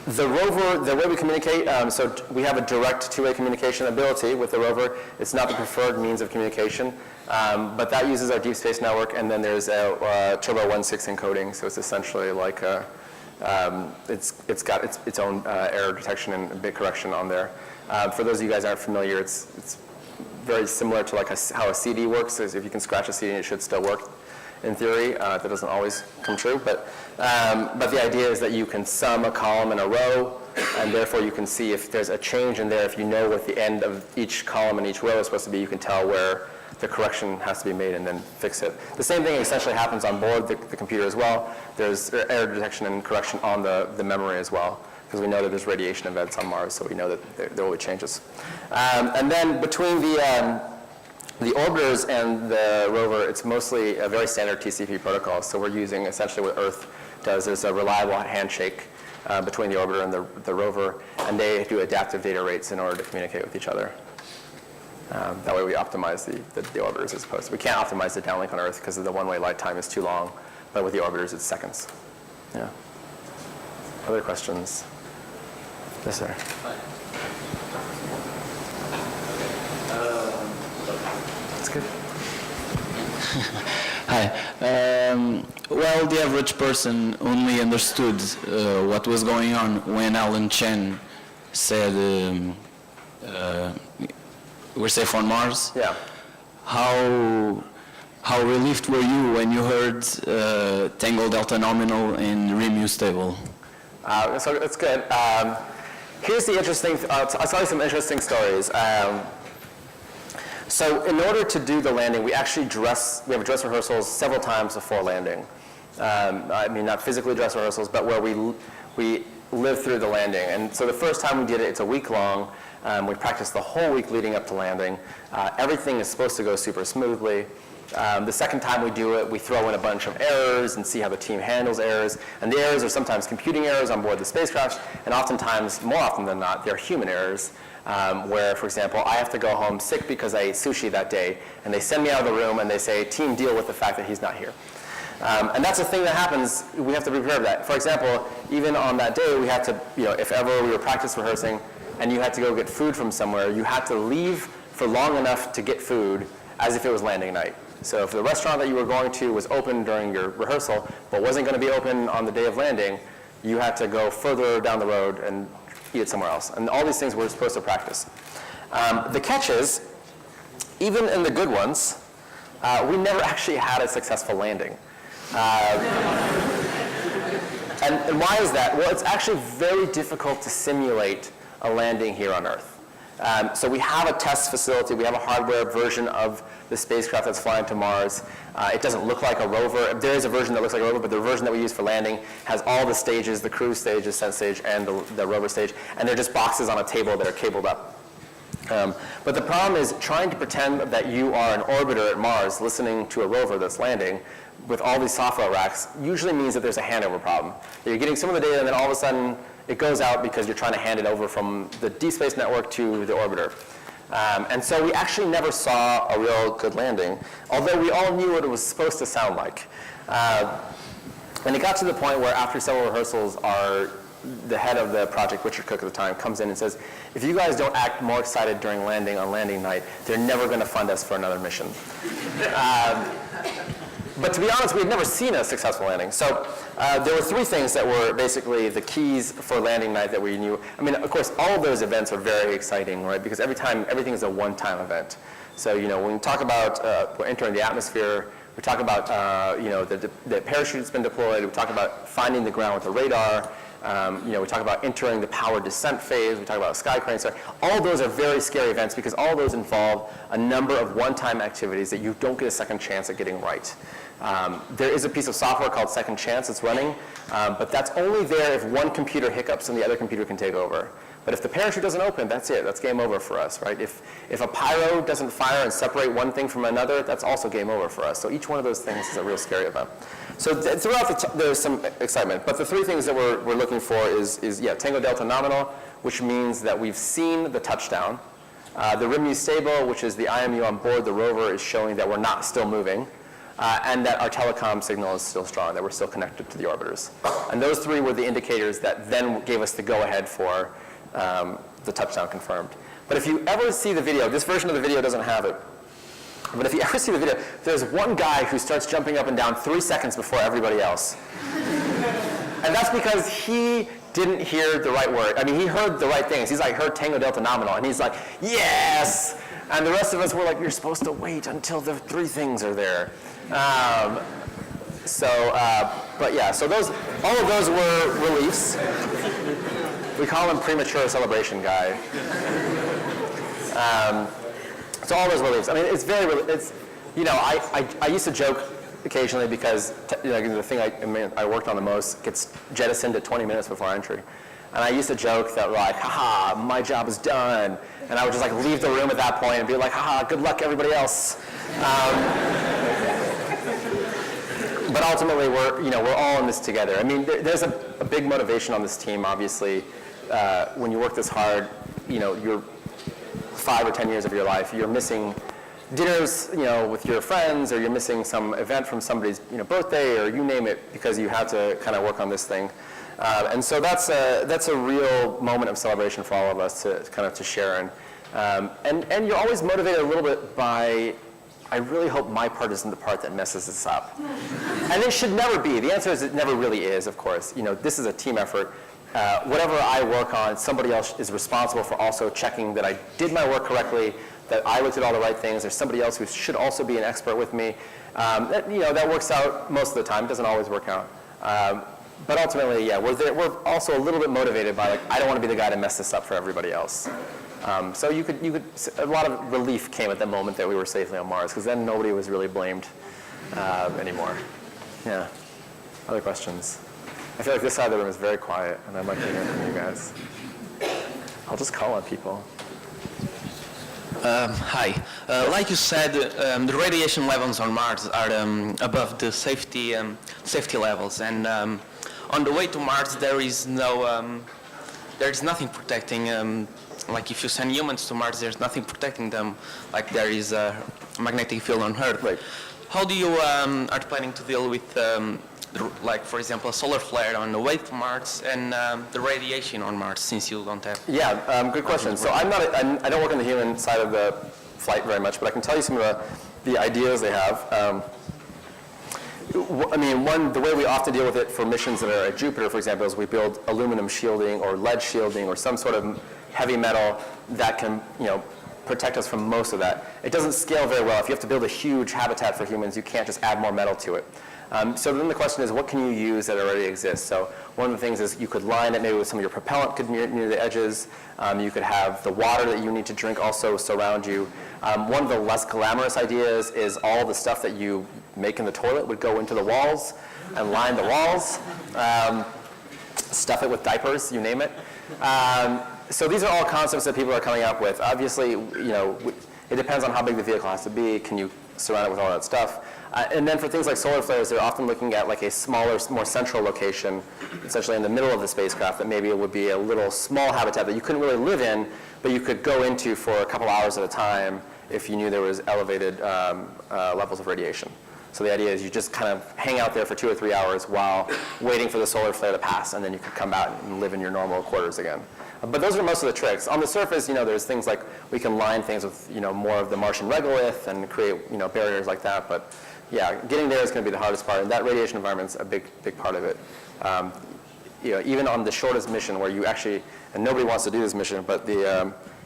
The rover, the way we communicate, so we have a direct two-way communication ability with the rover. It's not the preferred means of communication, but that uses our deep space network, and then there's a Turbo 1.6 encoding, so it's essentially like it's got its own error detection and bit correction on there. For those of you guys aren't familiar, it's very similar to like how a CD works. Is if you can scratch a CD, it should still work. In theory, that doesn't always come true, but the idea is that you can sum a column and a row, and therefore you can see if there's a change in there. If you know what the end of each column and each row is supposed to be, you can tell where the correction has to be made and then fix it. The same thing essentially happens on board the computer as well. There's error detection and correction on the memory as well, because we know that there's radiation events on Mars, so we know that there will be changes. And then between the orbiters and the rover, it's mostly a very standard TCP protocol. So we're using essentially what Earth does is a reliable handshake between the orbiter and the rover, and they do adaptive data rates in order to communicate with each other. That way we optimize the orbiters as opposed to, we can't optimize the downlink on Earth because the one-way light time is too long, but with the orbiters it's seconds. Yeah. Other questions? Yes, sir. That's good. Hi. Well, the average person only understood what was going on when Alan Chen said we're safe on Mars. Yeah. How relieved were you when you heard tangle delta nominal and Rimu stable? So it's good. Here's the interesting, I'll tell you some interesting stories. So in order to do the landing, we have dress rehearsals several times before landing. I mean, not physically dress rehearsals, but where we live through the landing. And so the first time we did it, it's a week long. We practiced the whole week leading up to landing. Everything is supposed to go super smoothly. The second time we do it, we throw in a bunch of errors and see how the team handles errors. And the errors are sometimes computing errors on board the spacecraft, and oftentimes, more often than not, they're human errors. Where, for example, I have to go home sick because I ate sushi that day, and they send me out of the room and they say, team, deal with the fact that he's not here. And that's a thing that happens. We have to be prepared for that. For example, even on that day, we have to, if ever we were practice rehearsing and you had to go get food from somewhere, you had to leave for long enough to get food as if it was landing night. So if the restaurant that you were going to was open during your rehearsal, but wasn't going to be open on the day of landing, you had to go further down the road and eat it somewhere else. And all these things we're supposed to practice. The catch is, even in the good ones, we never actually had a successful landing. And why is that? Well, it's actually very difficult to simulate a landing here on Earth. So we have a test facility, we have a hardware version of the spacecraft that's flying to Mars. It doesn't look like a rover. There is a version that looks like a rover, but the version that we use for landing has all the stages, the cruise stage, the ascent stage, and the rover stage, and they're just boxes on a table that are cabled up. But the problem is trying to pretend that you are an orbiter at Mars listening to a rover that's landing with all these software racks usually means that there's a handover problem. You're getting some of the data and then all of a sudden it goes out because you're trying to hand it over from the deep space network to the orbiter. And so we actually never saw a real good landing, although we all knew what it was supposed to sound like. And it got to the point where after several rehearsals, the head of the project, Richard Cook at the time, comes in and says, if you guys don't act more excited during landing on landing night, they're never going to fund us for another mission. But to be honest, we had never seen a successful landing. So there were three things that were basically the keys for landing night that we knew. I mean, of course, all of those events are very exciting, right? Because everything is a one-time event. So, when we talk about we're entering the atmosphere, we talk about, the parachute's been deployed. We talk about finding the ground with the radar. We talk about entering the powered descent phase. We talk about sky cranes. So all those are very scary events because all those involve a number of one-time activities that you don't get a second chance at getting right. There is a piece of software called Second Chance that's running, but that's only there if one computer hiccups and the other computer can take over. But if the parachute doesn't open, that's it. That's game over for us, right? If a pyro doesn't fire and separate one thing from another, that's also game over for us. So each one of those things is a real scary event. So throughout there's some excitement. But the three things that we're looking for is Tango Delta nominal, which means that we've seen the touchdown. The RIMU stable, which is the IMU on board the rover, is showing that we're not still moving. And that our telecom signal is still strong, that we're still connected to the orbiters. And those three were the indicators that then gave us the go-ahead for the touchdown confirmed. But if you ever see the video, this version of the video doesn't have it, but if you ever see the video, there's one guy who starts jumping up and down 3 seconds before everybody else. And that's because he didn't hear the right word. I mean, he heard the right things. He's like, heard Tango Delta nominal, and he's like, yes! And the rest of us were like, you're supposed to wait until the three things are there. But yeah, so all of those were reliefs. We call him premature celebration guy. So all those reliefs. I mean, I used to joke occasionally because the thing I worked on the most gets jettisoned at 20 minutes before entry. And I used to joke that like, haha, my job is done. And I would just like leave the room at that point and be like, haha, good luck everybody else. But ultimately, we're all in this together. I mean, there's a big motivation on this team, obviously. When you work this hard, you're 5 or 10 years of your life, you're missing dinners, with your friends, or you're missing some event from somebody's, birthday, or you name it, because you have to kind of work on this thing. And so that's a real moment of celebration for all of us to share in. And you're always motivated a little bit by, I really hope my part isn't the part that messes this up. And it should never be. The answer is it never really is, of course. This is a team effort. Whatever I work on, somebody else is responsible for also checking that I did my work correctly, that I looked at all the right things. There's somebody else who should also be an expert with me. That works out most of the time. It doesn't always work out. But ultimately, yeah, we're also a little bit motivated by like, I don't want to be the guy to mess this up for everybody else. So a lot of relief came at the moment that we were safely on Mars, because then nobody was really blamed anymore. Yeah. Other questions? I feel like this side of the room is very quiet, and I'd like to hear from you guys. I'll just call on people. Hi. Like you said, the radiation levels on Mars are above the safety levels, and on the way to Mars there is nothing protecting. Like if you send humans to Mars, there's nothing protecting them. Like there is a magnetic field on Earth. Right. How do you are planning to deal with, like for example, a solar flare on the way to Mars and the radiation on Mars, since you don't have? Yeah, good question. So I don't work on the human side of the flight very much, but I can tell you some of the ideas they have. I mean, the way we often deal with it for missions that are at Jupiter, for example, is we build aluminum shielding or lead shielding or some sort of heavy metal that can, protect us from most of that. It doesn't scale very well. If you have to build a huge habitat for humans, you can't just add more metal to it. So then the question is, what can you use that already exists? So one of the things is you could line it maybe with some of your propellant near the edges. You could have the water that you need to drink also surround you. One of the less glamorous ideas is all the stuff that you make in the toilet would go into the walls and line the walls. Stuff it with diapers, you name it. So these are all concepts that people are coming up with. Obviously, it depends on how big the vehicle has to be. Can you surround it with all that stuff? And then for things like solar flares, they're often looking at like a smaller, more central location, essentially in the middle of the spacecraft, that maybe it would be a little small habitat that you couldn't really live in, but you could go into for a couple hours at a time if you knew there was elevated levels of radiation. So the idea is you just kind of hang out there for 2 or 3 hours while waiting for the solar flare to pass, and then you could come out and live in your normal quarters again. But those are most of the tricks. On the surface, there's things like we can line things with, more of the Martian regolith and create, barriers like that. But yeah, getting there is going to be the hardest part, and that radiation environment's a big part of it. Even on the shortest mission where you actually, and nobody wants to do this mission, but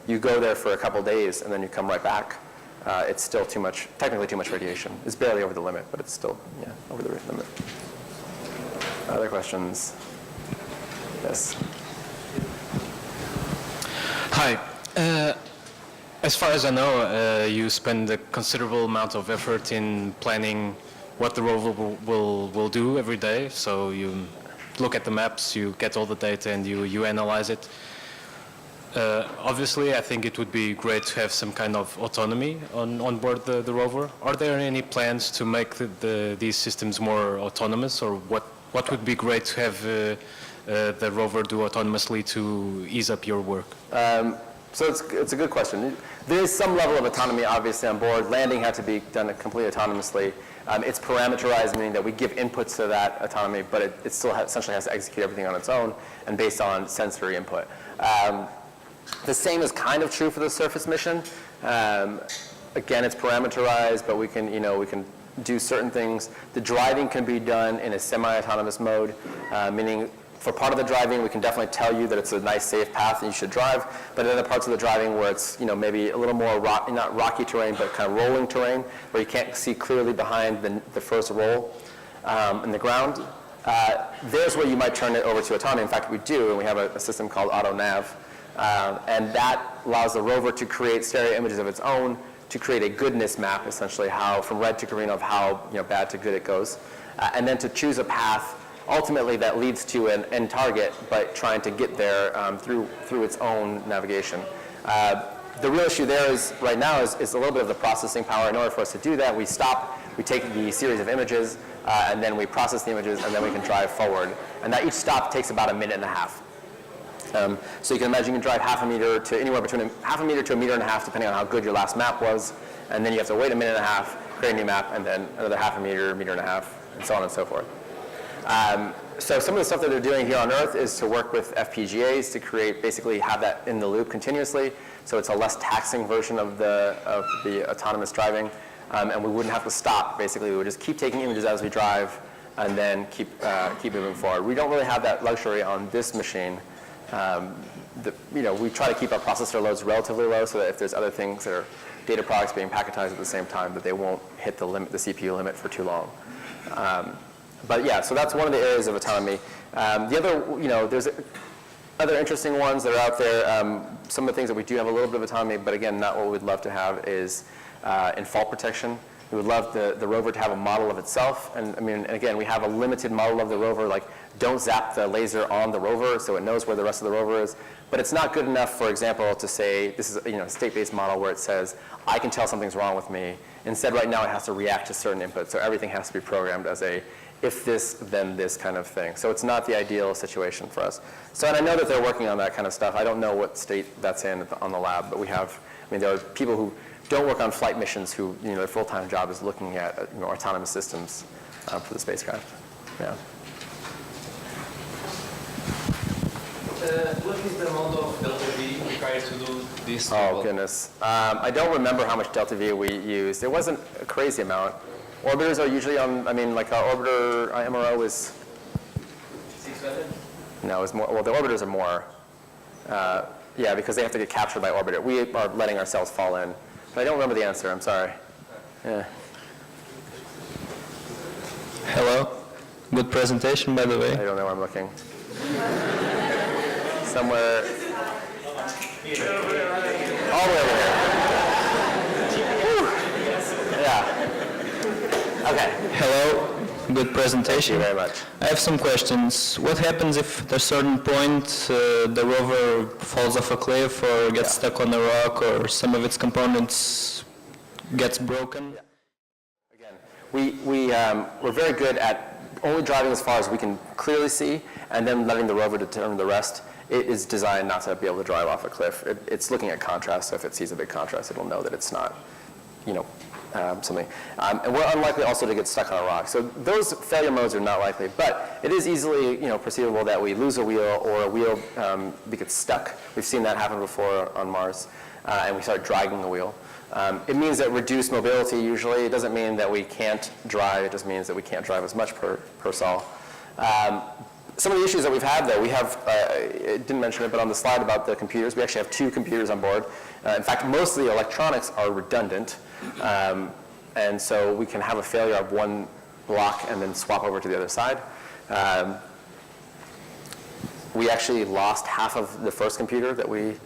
you go there for a couple days and then you come right back. It's still technically too much radiation. It's barely over the limit, but it's still, over the limit. Other questions? Yes. Hi. As far as I know, you spend a considerable amount of effort in planning what the rover will do every day. So you look at the maps, you get all the data, and you analyze it. Obviously, I think it would be great to have some kind of autonomy on board the rover. Are there any plans to make these systems more autonomous, or what would be great to have the rover do autonomously to ease up your work? So it's a good question. There is some level of autonomy, obviously, on board. Landing had to be done completely autonomously. It's parameterized, meaning that we give inputs to that autonomy, but it still essentially has to execute everything on its own and based on sensory input. The same is kind of true for the surface mission. Again, it's parameterized, but we can do certain things. The driving can be done in a semi-autonomous mode, meaning for part of the driving, we can definitely tell you that it's a nice, safe path and you should drive. But in other parts of the driving where it's maybe a little more not rocky terrain, but kind of rolling terrain, where you can't see clearly behind the first roll in the ground, there's where you might turn it over to autonomy. In fact, we do, and we have a system called AutoNav. And that allows the rover to create stereo images of its own, to create a goodness map, essentially, how from red to green of how bad to good it goes, and then to choose a path ultimately that leads to an end target, but trying to get there through its own navigation. The real issue there is right now is a little bit of the processing power. In order for us to do that, we stop, we take the series of images, and then we process the images, and then we can drive forward. And that each stop takes about a minute and a half. So you can imagine you can drive half a meter to anywhere between half a meter to a meter and a half, depending on how good your last map was. And then you have to wait a minute and a half, create a new map, and then another half a meter, meter and a half, and so on and so forth. So some of the stuff that they're doing here on Earth is to work with FPGAs to basically have that in the loop continuously. So it's a less taxing version of the autonomous driving. And we wouldn't have to stop, basically. We would just keep taking images as we drive and then keep moving forward. We don't really have that luxury on this machine. We try to keep our processor loads relatively low so that if there's other things that are data products being packetized at the same time, that they won't hit the CPU limit for too long. But yeah, so that's one of the areas of autonomy. The other, there's other interesting ones that are out there. Some of the things that we do have a little bit of autonomy, but again, not what we'd love to have is in fault protection. We would love the rover to have a model of itself. And again, we have a limited model of the rover, like don't zap the laser on the rover so it knows where the rest of the rover is. But it's not good enough, for example, to say, this is a state-based model where it says, I can tell something's wrong with me. Instead, right now, it has to react to certain inputs. So everything has to be programmed as a if this, then this kind of thing. So it's not the ideal situation for us. So, and I know that they're working on that kind of stuff. I don't know what state that's in on the lab, but we have, there are people who don't work on flight missions who, their full-time job is looking at autonomous systems for the spacecraft. Yeah. What is the amount of delta V required required to do this? Oh, goodness. I don't remember how much delta V we used. It wasn't a crazy amount. Orbiters are usually on, I mean, like our orbiter MRO is... 600? No, it's more, well, the orbiters are more. Yeah, because they have to get captured by orbiter. We are letting ourselves fall in. But I don't remember the answer, I'm sorry. Yeah. Hello. Good presentation, by the way. I don't know where I'm looking. Somewhere. All the way over here. Whew. Yeah. Okay. Hello. Good presentation. Thank you very much. I have some questions. What happens if at a certain point the rover falls off a cliff or gets stuck on a rock or some of its components gets broken? Again, we're very good at only driving as far as we can clearly see and then letting the rover determine the rest. It is designed not to be able to drive off a cliff. It's looking at contrast, so if it sees a big contrast, it'll know that it's not, you know, something. And we're unlikely also to get stuck on a rock. So those failure modes are not likely, but it is easily, you know, perceivable that we lose a wheel or a wheel gets stuck. We've seen that happen before on Mars, and we start dragging the wheel. It means that reduced mobility usually. It doesn't mean that we can't drive. It just means that we can't drive as much per sol. Some of the issues that we've had, though, we have, I didn't mention it, but on the slide about the computers, we actually have 2 computers on board. In fact, most of the electronics are redundant, and so we can have a failure of one block and then swap over to the other side. We actually lost half of the first computer that we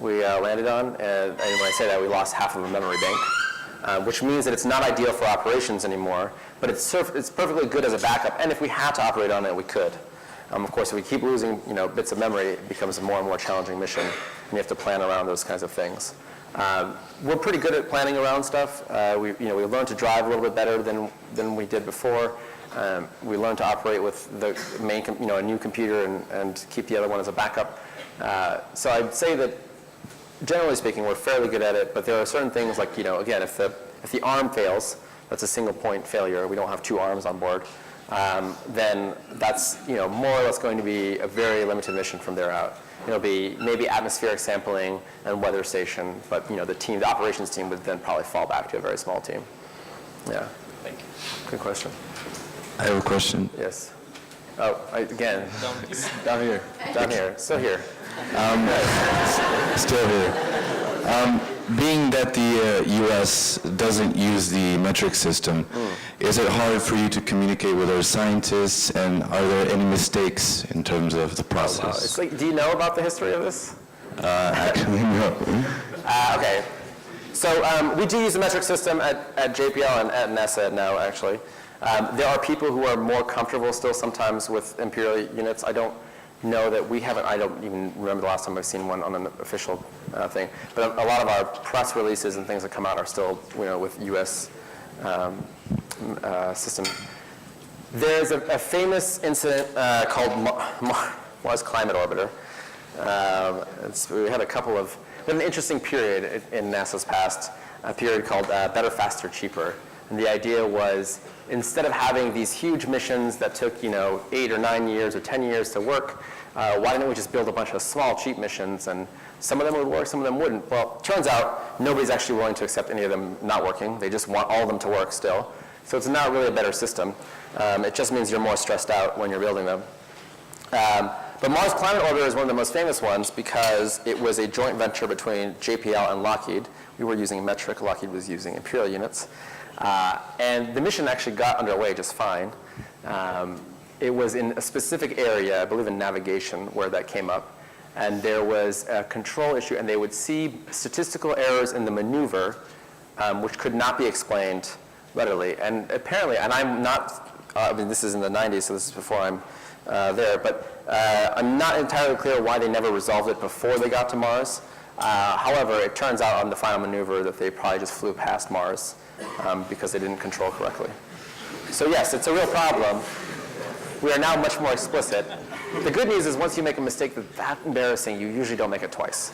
landed on, and when I say that, we lost half of a memory bank, which means that it's not ideal for operations anymore, but it's perfectly good as a backup, and if we had to operate on it, we could. Of course, if we keep losing, you know, bits of memory, it becomes a more and more challenging mission, and you have to plan around those kinds of things. We're pretty good at planning around stuff. We learned to drive a little bit better than we did before. We learned to operate with the main, a new computer and keep the other one as a backup. So I'd say that, generally speaking, we're fairly good at it, but there are certain things like, you know, again, if the arm fails, that's a single point failure. We don't have 2 arms on board. Then that's, you know, more or less going to be a very limited mission from there out. It'll be maybe atmospheric sampling and weather station, but, you know, the operations team would then probably fall back to a very small team. Yeah. Thank you. Good question. I have a question. Yes. Oh, again. Down here. Down here. Still here. Still here. Being that the U.S. doesn't use the metric system, is it hard for you to communicate with our scientists, and are there any mistakes in terms of the process? It's like, do you know about the history of this? Actually, no. Okay. So we do use the metric system at JPL and at NASA now, actually. There are people who are more comfortable still sometimes with imperial units. I don't know that we haven't, I don't even remember the last time I've seen one on an official thing. But a lot of our press releases and things that come out are still, you know, with U.S. System. There's a famous incident called Mars Climate Orbiter. We had an interesting period in NASA's past, a period called Better, Faster, Cheaper. And the idea was, instead of having these huge missions that took, you know, 8 or 9 years or 10 years to work, why don't we just build a bunch of small, cheap missions? And some of them would work, some of them wouldn't. Well, it turns out nobody's actually willing to accept any of them not working. They just want all of them to work still. So it's not really a better system. It just means you're more stressed out when you're building them. But Mars Climate Orbiter is one of the most famous ones because it was a joint venture between JPL and Lockheed. We were using metric, Lockheed was using imperial units. And the mission actually got underway just fine. It was in a specific area, I believe in navigation, where that came up. And there was a control issue, and they would see statistical errors in the maneuver, which could not be explained readily. And apparently, and I'm not, I mean, this is in the 90s, so this is before I'm there, but I'm not entirely clear why they never resolved it before they got to Mars. However, it turns out on the final maneuver that they probably just flew past Mars because they didn't control correctly. So yes, it's a real problem. We are now much more explicit. The good news is once you make a mistake that's that embarrassing, you usually don't make it twice.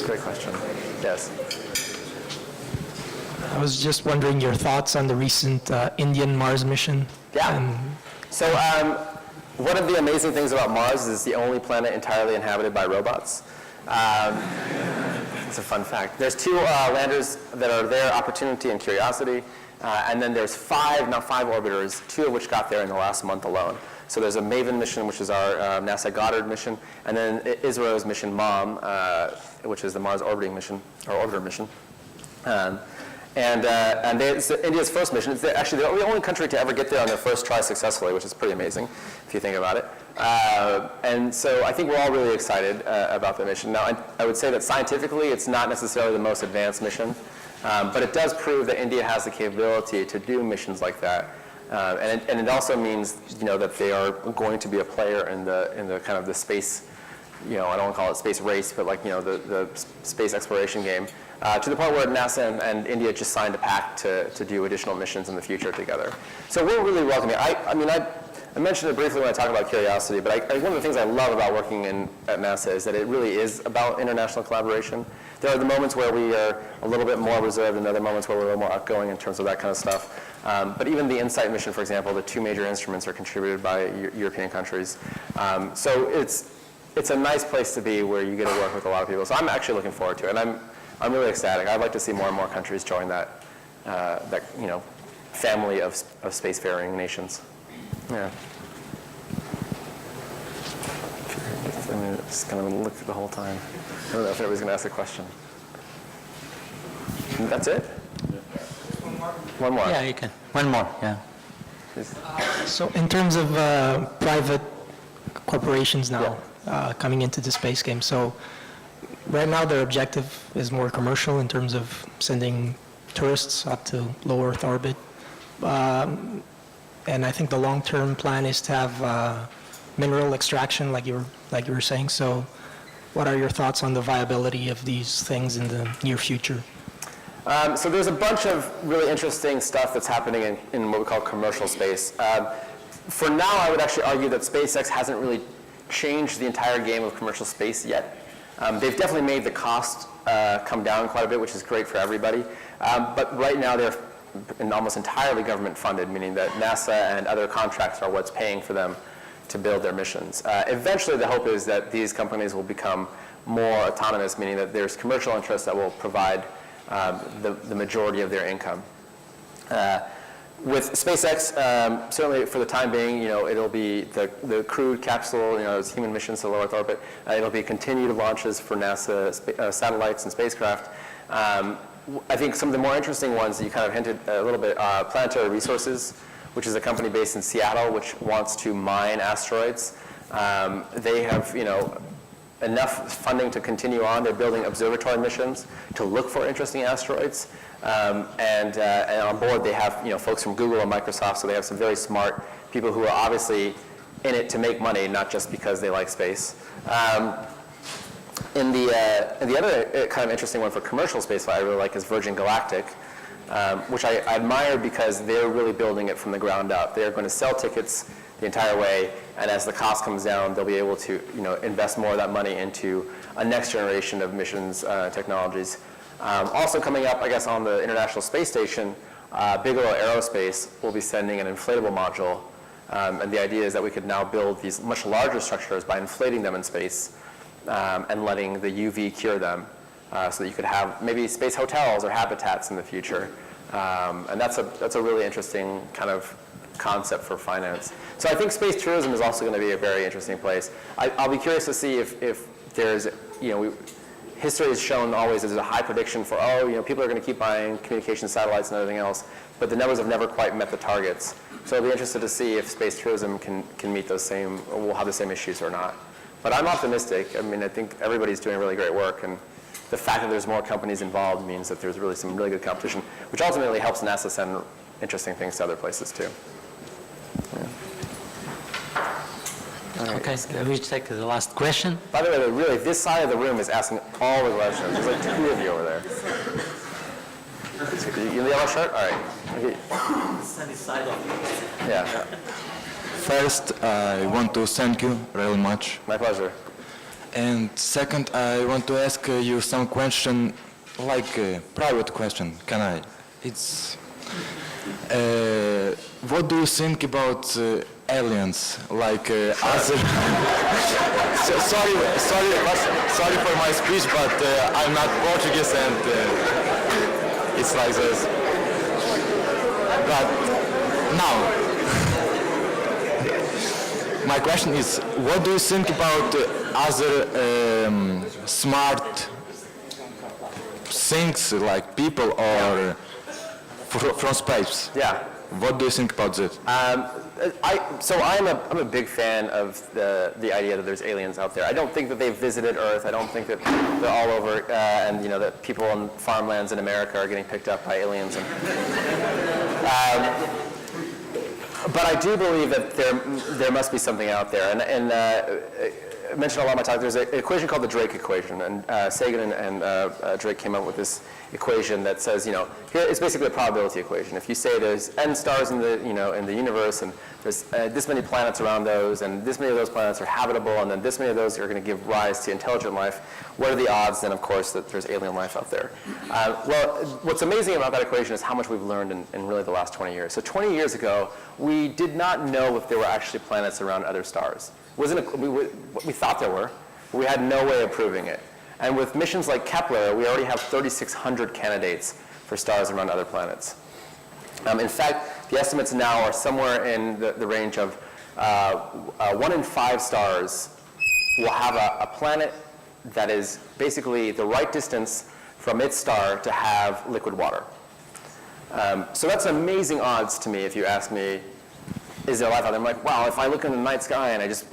Great question. Yes. I was just wondering your thoughts on the recent Indian Mars mission. Yeah. So One of the amazing things about Mars is it's the only planet entirely inhabited by robots. It's a fun fact. There's 2 landers that are there, Opportunity and Curiosity, and then there's 5 orbiters, 2 of which got there in the last month alone. So there's a MAVEN mission, which is our NASA Goddard mission, and then Israel's mission MOM, which is the Mars orbiting mission, or orbiter mission. It's India's first mission. It's actually the only country to ever get there on their first try successfully, which is pretty amazing if you think about it. And so I think we're all really excited about the mission. Now, I would say that scientifically, it's not necessarily the most advanced mission, but it does prove that India has the capability to do missions like that. And it also means, that they are going to be a player in the kind of the space, I don't want to call it space race, but like, the space exploration game. To the point where NASA and India just signed a pact to do additional missions in the future together. So we're really welcoming. I mentioned it briefly when I talked about Curiosity, but one of the things I love about working at NASA is that it really is about international collaboration. There are the moments where we are a little bit more reserved and other moments where we're a little more outgoing in terms of that kind of stuff. But even the InSight mission, for example, the 2 major instruments are contributed by European countries. So it's a nice place to be where you get to work with a lot of people. So I'm actually looking forward to it, and I'm really ecstatic. I'd like to see more and more countries join that family of spacefaring nations. Yeah. I'm just going to look the whole time. I don't know if anybody's going to ask a question. That's it? One more. Yeah, you can. One more, yeah. So in terms of private corporations now coming into the space game, so right now their objective is more commercial in terms of sending tourists up to low Earth orbit. And I think the long-term plan is to have mineral extraction, like you were saying. So what are your thoughts on the viability of these things in the near future? So there's a bunch of really interesting stuff that's happening in what we call commercial space. For now, I would actually argue that SpaceX hasn't really changed the entire game of commercial space yet. They've definitely made the cost come down quite a bit, which is great for everybody. But right now, they're almost entirely government funded, meaning that NASA and other contracts are what's paying for them to build their missions. Eventually, the hope is that these companies will become more autonomous, meaning that there's commercial interests that will provide the majority of their income. With SpaceX, certainly for the time being, it'll be the crewed capsule, it's human missions to low Earth orbit. It'll be continued launches for NASA satellites and spacecraft. I think some of the more interesting ones that you kind of hinted a little bit are Planetary Resources, which is a company based in Seattle, which wants to mine asteroids. They have, enough funding to continue on. They're building observatory missions to look for interesting asteroids. And on board they have folks from Google and Microsoft, so they have some very smart people who are obviously in it to make money, not just because they like space. And the other kind of interesting one for commercial spaceflight I really like is Virgin Galactic, which I admire because they're really building it from the ground up. They're going to sell tickets the entire way, and as the cost comes down, they'll be able to invest more of that money into a next generation of missions technologies. Also coming up, I guess, on the International Space Station, Bigelow Aerospace will be sending an inflatable module, and the idea is that we could now build these much larger structures by inflating them in space and letting the UV cure them, so that you could have maybe space hotels or habitats in the future. And that's a really interesting kind of concept for finance. So I think space tourism is also going to be a very interesting place. I'll be curious to see if there's, history has shown always there's a high prediction for, people are going to keep buying communication satellites and everything else, but the numbers have never quite met the targets. So I'll be interested to see if space tourism can meet those same, or will have the same issues or not. But I'm optimistic. I mean, I think everybody's doing really great work, and the fact that there's more companies involved means that there's really some really good competition, which ultimately helps NASA send interesting things to other places too. Yeah. Okay, we take the last question. By the way, really, this side of the room is asking all the questions. There's like 2 of you over there. You in the yellow shirt? All right. Okay. Sunny side of Yeah. First, I want to thank you very much. My pleasure. And second, I want to ask you some question, like a private question. Can I? It's what do you think about aliens, like other... sorry for my speech, but I'm not Portuguese and it's like this. But now, my question is, what do you think about other smart things like people or from space? Yeah. What do you think about that? I'm a big fan of the idea that there's aliens out there. I don't think that they've visited Earth. I don't think that they're all over, and that people on farmlands in America are getting picked up by aliens. But I do believe that there must be something out there. And I mentioned a lot of my talk. There's an equation called the Drake equation, and Sagan and Drake came up with this equation that says, here it's basically a probability equation. If you say there's n stars in the universe, and there's this many planets around those, and this many of those planets are habitable, and then this many of those are going to give rise to intelligent life, what are the odds then, of course, that there's alien life out there? Well, what's amazing about that equation is how much we've learned in really the last 20 years. So 20 years ago, we did not know if there were actually planets around other stars. We thought there were, but we had no way of proving it. And with missions like Kepler, we already have 3,600 candidates for stars around other planets. In fact, the estimates now are somewhere in the range of 1 in 5 stars will have a planet that is basically the right distance from its star to have liquid water. So that's amazing odds to me if you ask me, is there life out there? I'm like, wow, if I look in the night sky and I just,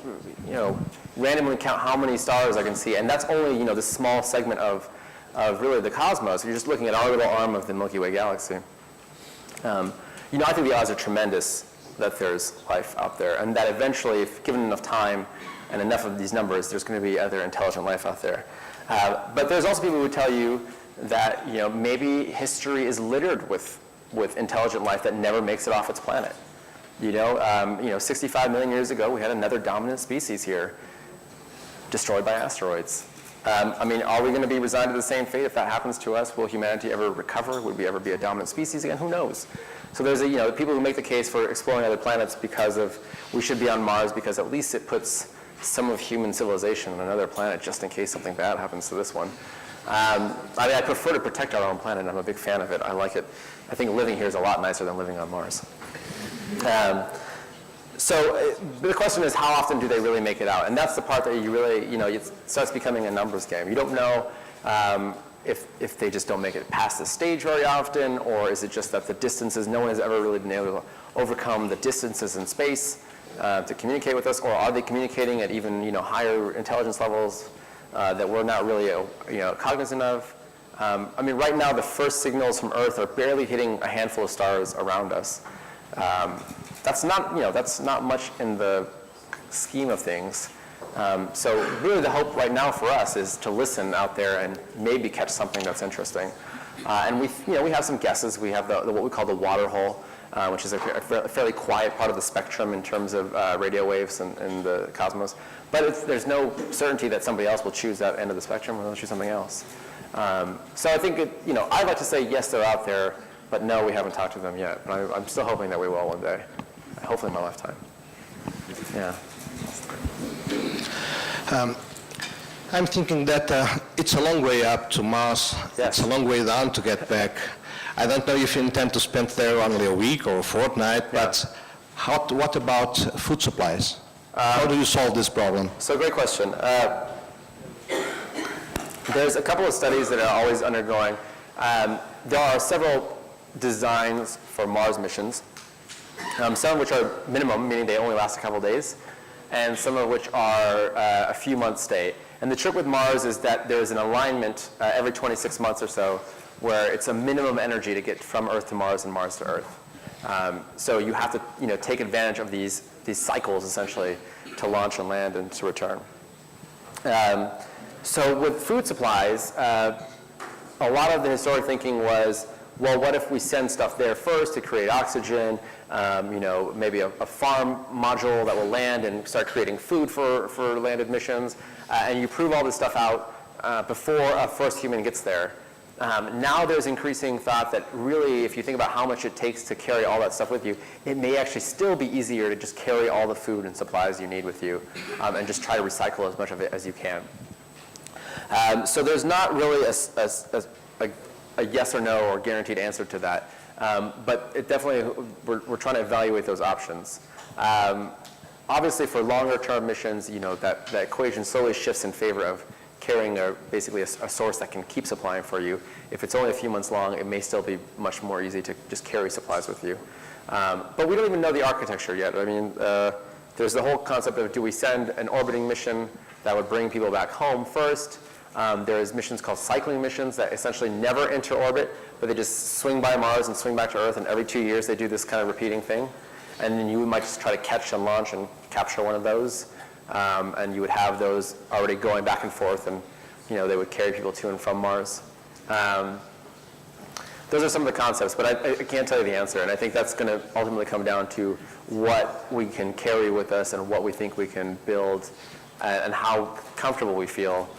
randomly count how many stars I can see, and that's only, this small segment of really the cosmos. You're just looking at our little arm of the Milky Way galaxy. I think the odds are tremendous that there's life out there, and that eventually, if given enough time and enough of these numbers, there's going to be other intelligent life out there. But there's also people who would tell you that, maybe history is littered with intelligent life that never makes it off its planet. 65 million years ago, we had another dominant species here, destroyed by asteroids. Are we going to be resigned to the same fate if that happens to us? Will humanity ever recover? Would we ever be a dominant species again? Who knows? So there's people who make the case for exploring other planets because of we should be on Mars because at least it puts some of human civilization on another planet just in case something bad happens to this one. I prefer to protect our own planet. I'm a big fan of it. I like it. I think living here is a lot nicer than living on Mars. So the question is, how often do they really make it out? And that's the part that you really, it starts becoming a numbers game. You don't know if they just don't make it past the stage very often, or is it just that the distances, no one has ever really been able to overcome the distances in space to communicate with us, or are they communicating at even, higher intelligence levels that we're not really, cognizant of? Right now, the first signals from Earth are barely hitting a handful of stars around us. That's not much in the scheme of things. So really the hope right now for us is to listen out there and maybe catch something that's interesting. And we have some guesses. We have what we call the water hole, which is a fairly quiet part of the spectrum in terms of radio waves in the cosmos. But there's no certainty that somebody else will choose that end of the spectrum or they'll choose something else. So I think, I'd like to say yes, they're out there, but no, we haven't talked to them yet. But I'm still hoping that we will one day. Hopefully in my lifetime. Yeah. I'm thinking that it's a long way up to Mars. Yes. It's a long way down to get back. I don't know if you intend to spend there only a week or a fortnight, but what about food supplies? How do you solve this problem? So great question. There's a couple of studies that are always undergoing. There are several designs for Mars missions. Some of which are minimum, meaning they only last a couple days, and some of which are a few months stay. And the trick with Mars is that there's an alignment every 26 months or so where it's a minimum energy to get from Earth to Mars and Mars to Earth. So you have to take advantage of these cycles essentially to launch and land and to return. So with food supplies, a lot of the historic thinking was, well, what if we send stuff there first to create oxygen, maybe a farm module that will land and start creating food for landed missions, and you prove all this stuff out before a first human gets there. Now there's increasing thought that really, if you think about how much it takes to carry all that stuff with you, it may actually still be easier to just carry all the food and supplies you need with you and just try to recycle as much of it as you can. So there's not really a yes or no or guaranteed answer to that. But it definitely, we're trying to evaluate those options. Obviously, for longer term missions, that equation slowly shifts in favor of carrying basically a source that can keep supplying for you. If it's only a few months long, it may still be much more easy to just carry supplies with you. But we don't even know the architecture yet. I mean, there's the whole concept of, do we send an orbiting mission that would bring people back home first? There's missions called cycling missions that essentially never enter orbit, but they just swing by Mars and swing back to Earth, and every 2 years they do this kind of repeating thing. And then you might just try to catch and launch and capture one of those. And you would have those already going back and forth, and they would carry people to and from Mars. Those are some of the concepts, but I can't tell you the answer. And I think that's going to ultimately come down to what we can carry with us and what we think we can build and how comfortable we feel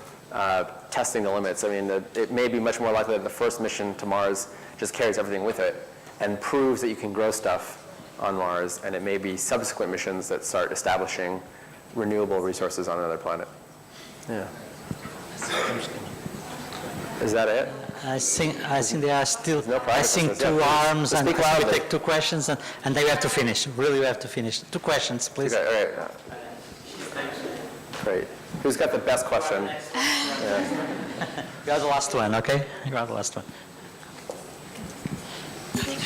testing the limits. I mean, it may be much more likely that the first mission to Mars just carries everything with it and proves that you can grow stuff on Mars, and it may be subsequent missions that start establishing renewable resources on another planet. Yeah. Is that it? I think there are still, No I think, two arms, and speak we loudly. take two questions, and then we have to finish. Really, we have to finish. 2 questions, please. Okay, all right. Great. Who's got the best question? You are the last one, okay? You are the last one.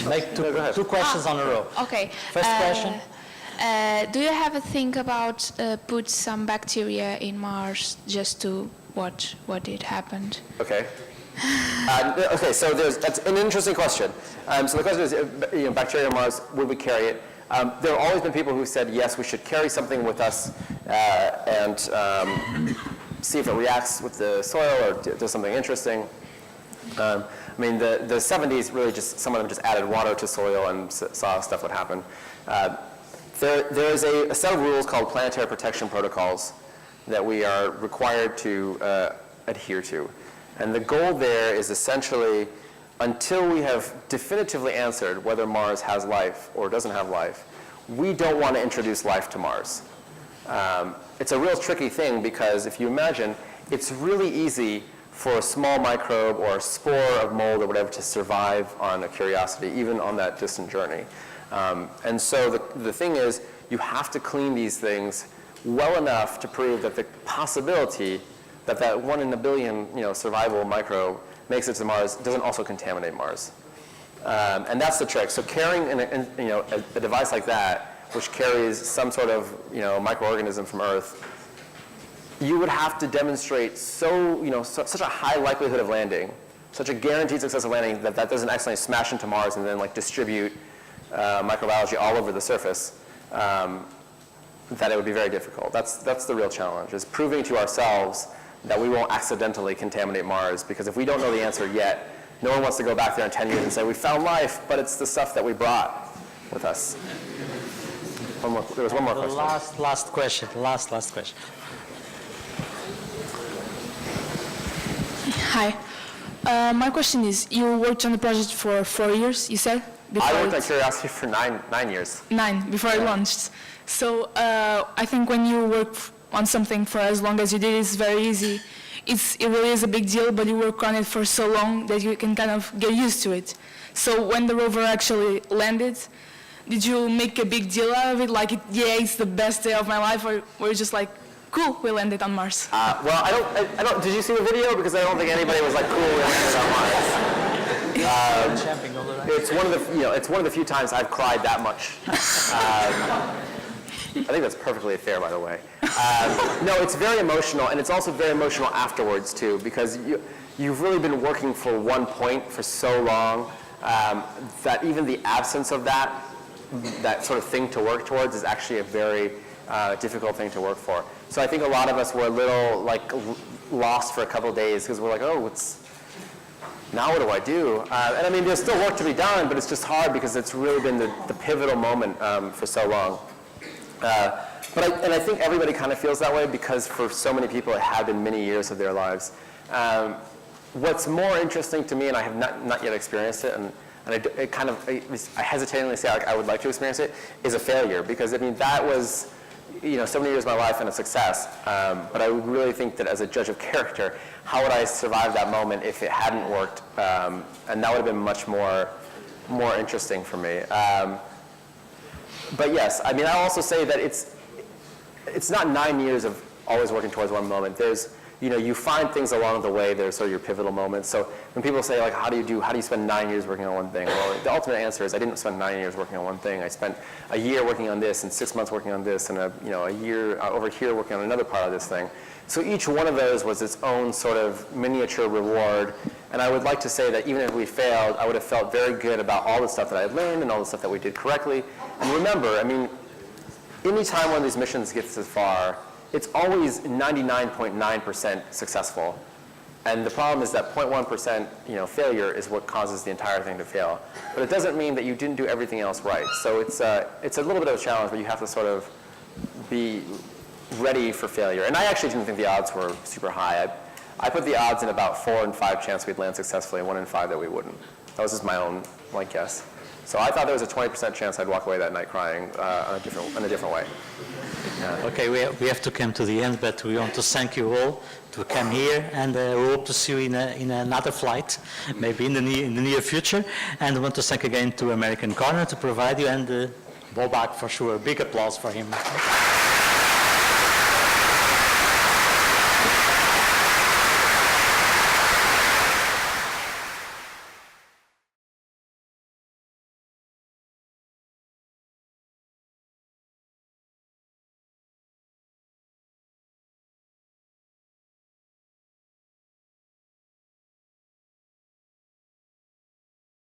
Make two questions on a row. Okay. First question. Do you have a think about put some bacteria in Mars just to watch what it happened? Okay. Okay, so that's an interesting question. So the question is, bacteria on Mars, would we carry it? There have always been people who said, yes, we should carry something with us and see if it reacts with the soil or does something interesting. I mean, the 70s really just, some of them just added water to soil and saw stuff would happen. There is a set of rules called planetary protection protocols that we are required to adhere to. And the goal there is essentially, until we have definitively answered whether Mars has life or doesn't have life, we don't want to introduce life to Mars. It's a real tricky thing because if you imagine, it's really easy for a small microbe or a spore of mold or whatever to survive on a Curiosity, even on that distant journey. And so the thing is, you have to clean these things well enough to prove that the possibility that that 1 in a billion survival microbe makes it to Mars doesn't also contaminate Mars. And that's the trick. So carrying a device like that, which carries some sort of microorganism from Earth, you would have to demonstrate such a high likelihood of landing, such a guaranteed success of landing that doesn't accidentally smash into Mars and then distribute microbiology all over the surface, that it would be very difficult. That's the real challenge, is proving to ourselves that we won't accidentally contaminate Mars, because if we don't know the answer yet, no one wants to go back there in 10 years and say, we found life, but it's the stuff that we brought with us. There was one more question. Last question. Last question. Hi. My question is, you worked on the project for 4 years, you said? I worked on Curiosity for nine years. 9, before it launched. So I think when you work on something for as long as you did, it's very easy. It really is a big deal, but you work on it for so long that you can kind of get used to it. So when the rover actually landed, did you make a big deal out of it? Like, it's the best day of my life, or were you just like, cool, we landed on Mars? Well, I don't. Did you see the video? Because I don't think anybody was like, cool, we landed on Mars. It's one of the few times I've cried that much. I think that's perfectly fair, by the way. No, it's very emotional, and it's also very emotional afterwards too, because you've really been working for one point for so long that even the absence of that sort of thing to work towards is actually a very difficult thing to work for. So I think a lot of us were a little lost for a couple of days because we're like, oh, now what do I do? And I mean, there's still work to be done, but it's just hard because it's really been the pivotal moment for so long. But I think everybody kind of feels that way because for so many people it had been many years of their lives. what's more interesting to me, and I have not yet experienced it, and I hesitatingly say I would like to experience it, is a failure. Because I mean, that was, so many years of my life and a success. But I would really think that as a judge of character, how would I survive that moment if it hadn't worked? And that would have been much more interesting for me. But yes, I mean, I'll also say that it's not 9 years of always working towards one moment. There's, you find things along the way that are sort of your pivotal moments. So when people say, like, how do you spend 9 years working on one thing? Well, the ultimate answer is I didn't spend 9 years working on one thing. I spent a year working on this and 6 months working on this and a year over here working on another part of this thing. So each one of those was its own sort of miniature reward. And I would like to say that even if we failed, I would have felt very good about all the stuff that I had learned and all the stuff that we did correctly. And remember, I mean, any time one of these missions gets this far, it's always 99.9% successful. And the problem is that 0.1% failure is what causes the entire thing to fail. But it doesn't mean that you didn't do everything else right. So it's a little bit of a challenge, but you have to sort of be ready for failure. And I actually didn't think the odds were super high. I put the odds in about 4 in 5 chance we'd land successfully, and 1 in 5 that we wouldn't. That was just my own guess. So I thought there was a 20% chance I'd walk away that night crying in a different way. Yeah. Okay, we have to come to the end, but we want to thank you all to come here, and we hope to see you in another flight, maybe in the near future. And I want to thank again to American Corner to provide you, and Bobak for sure. Big applause for him.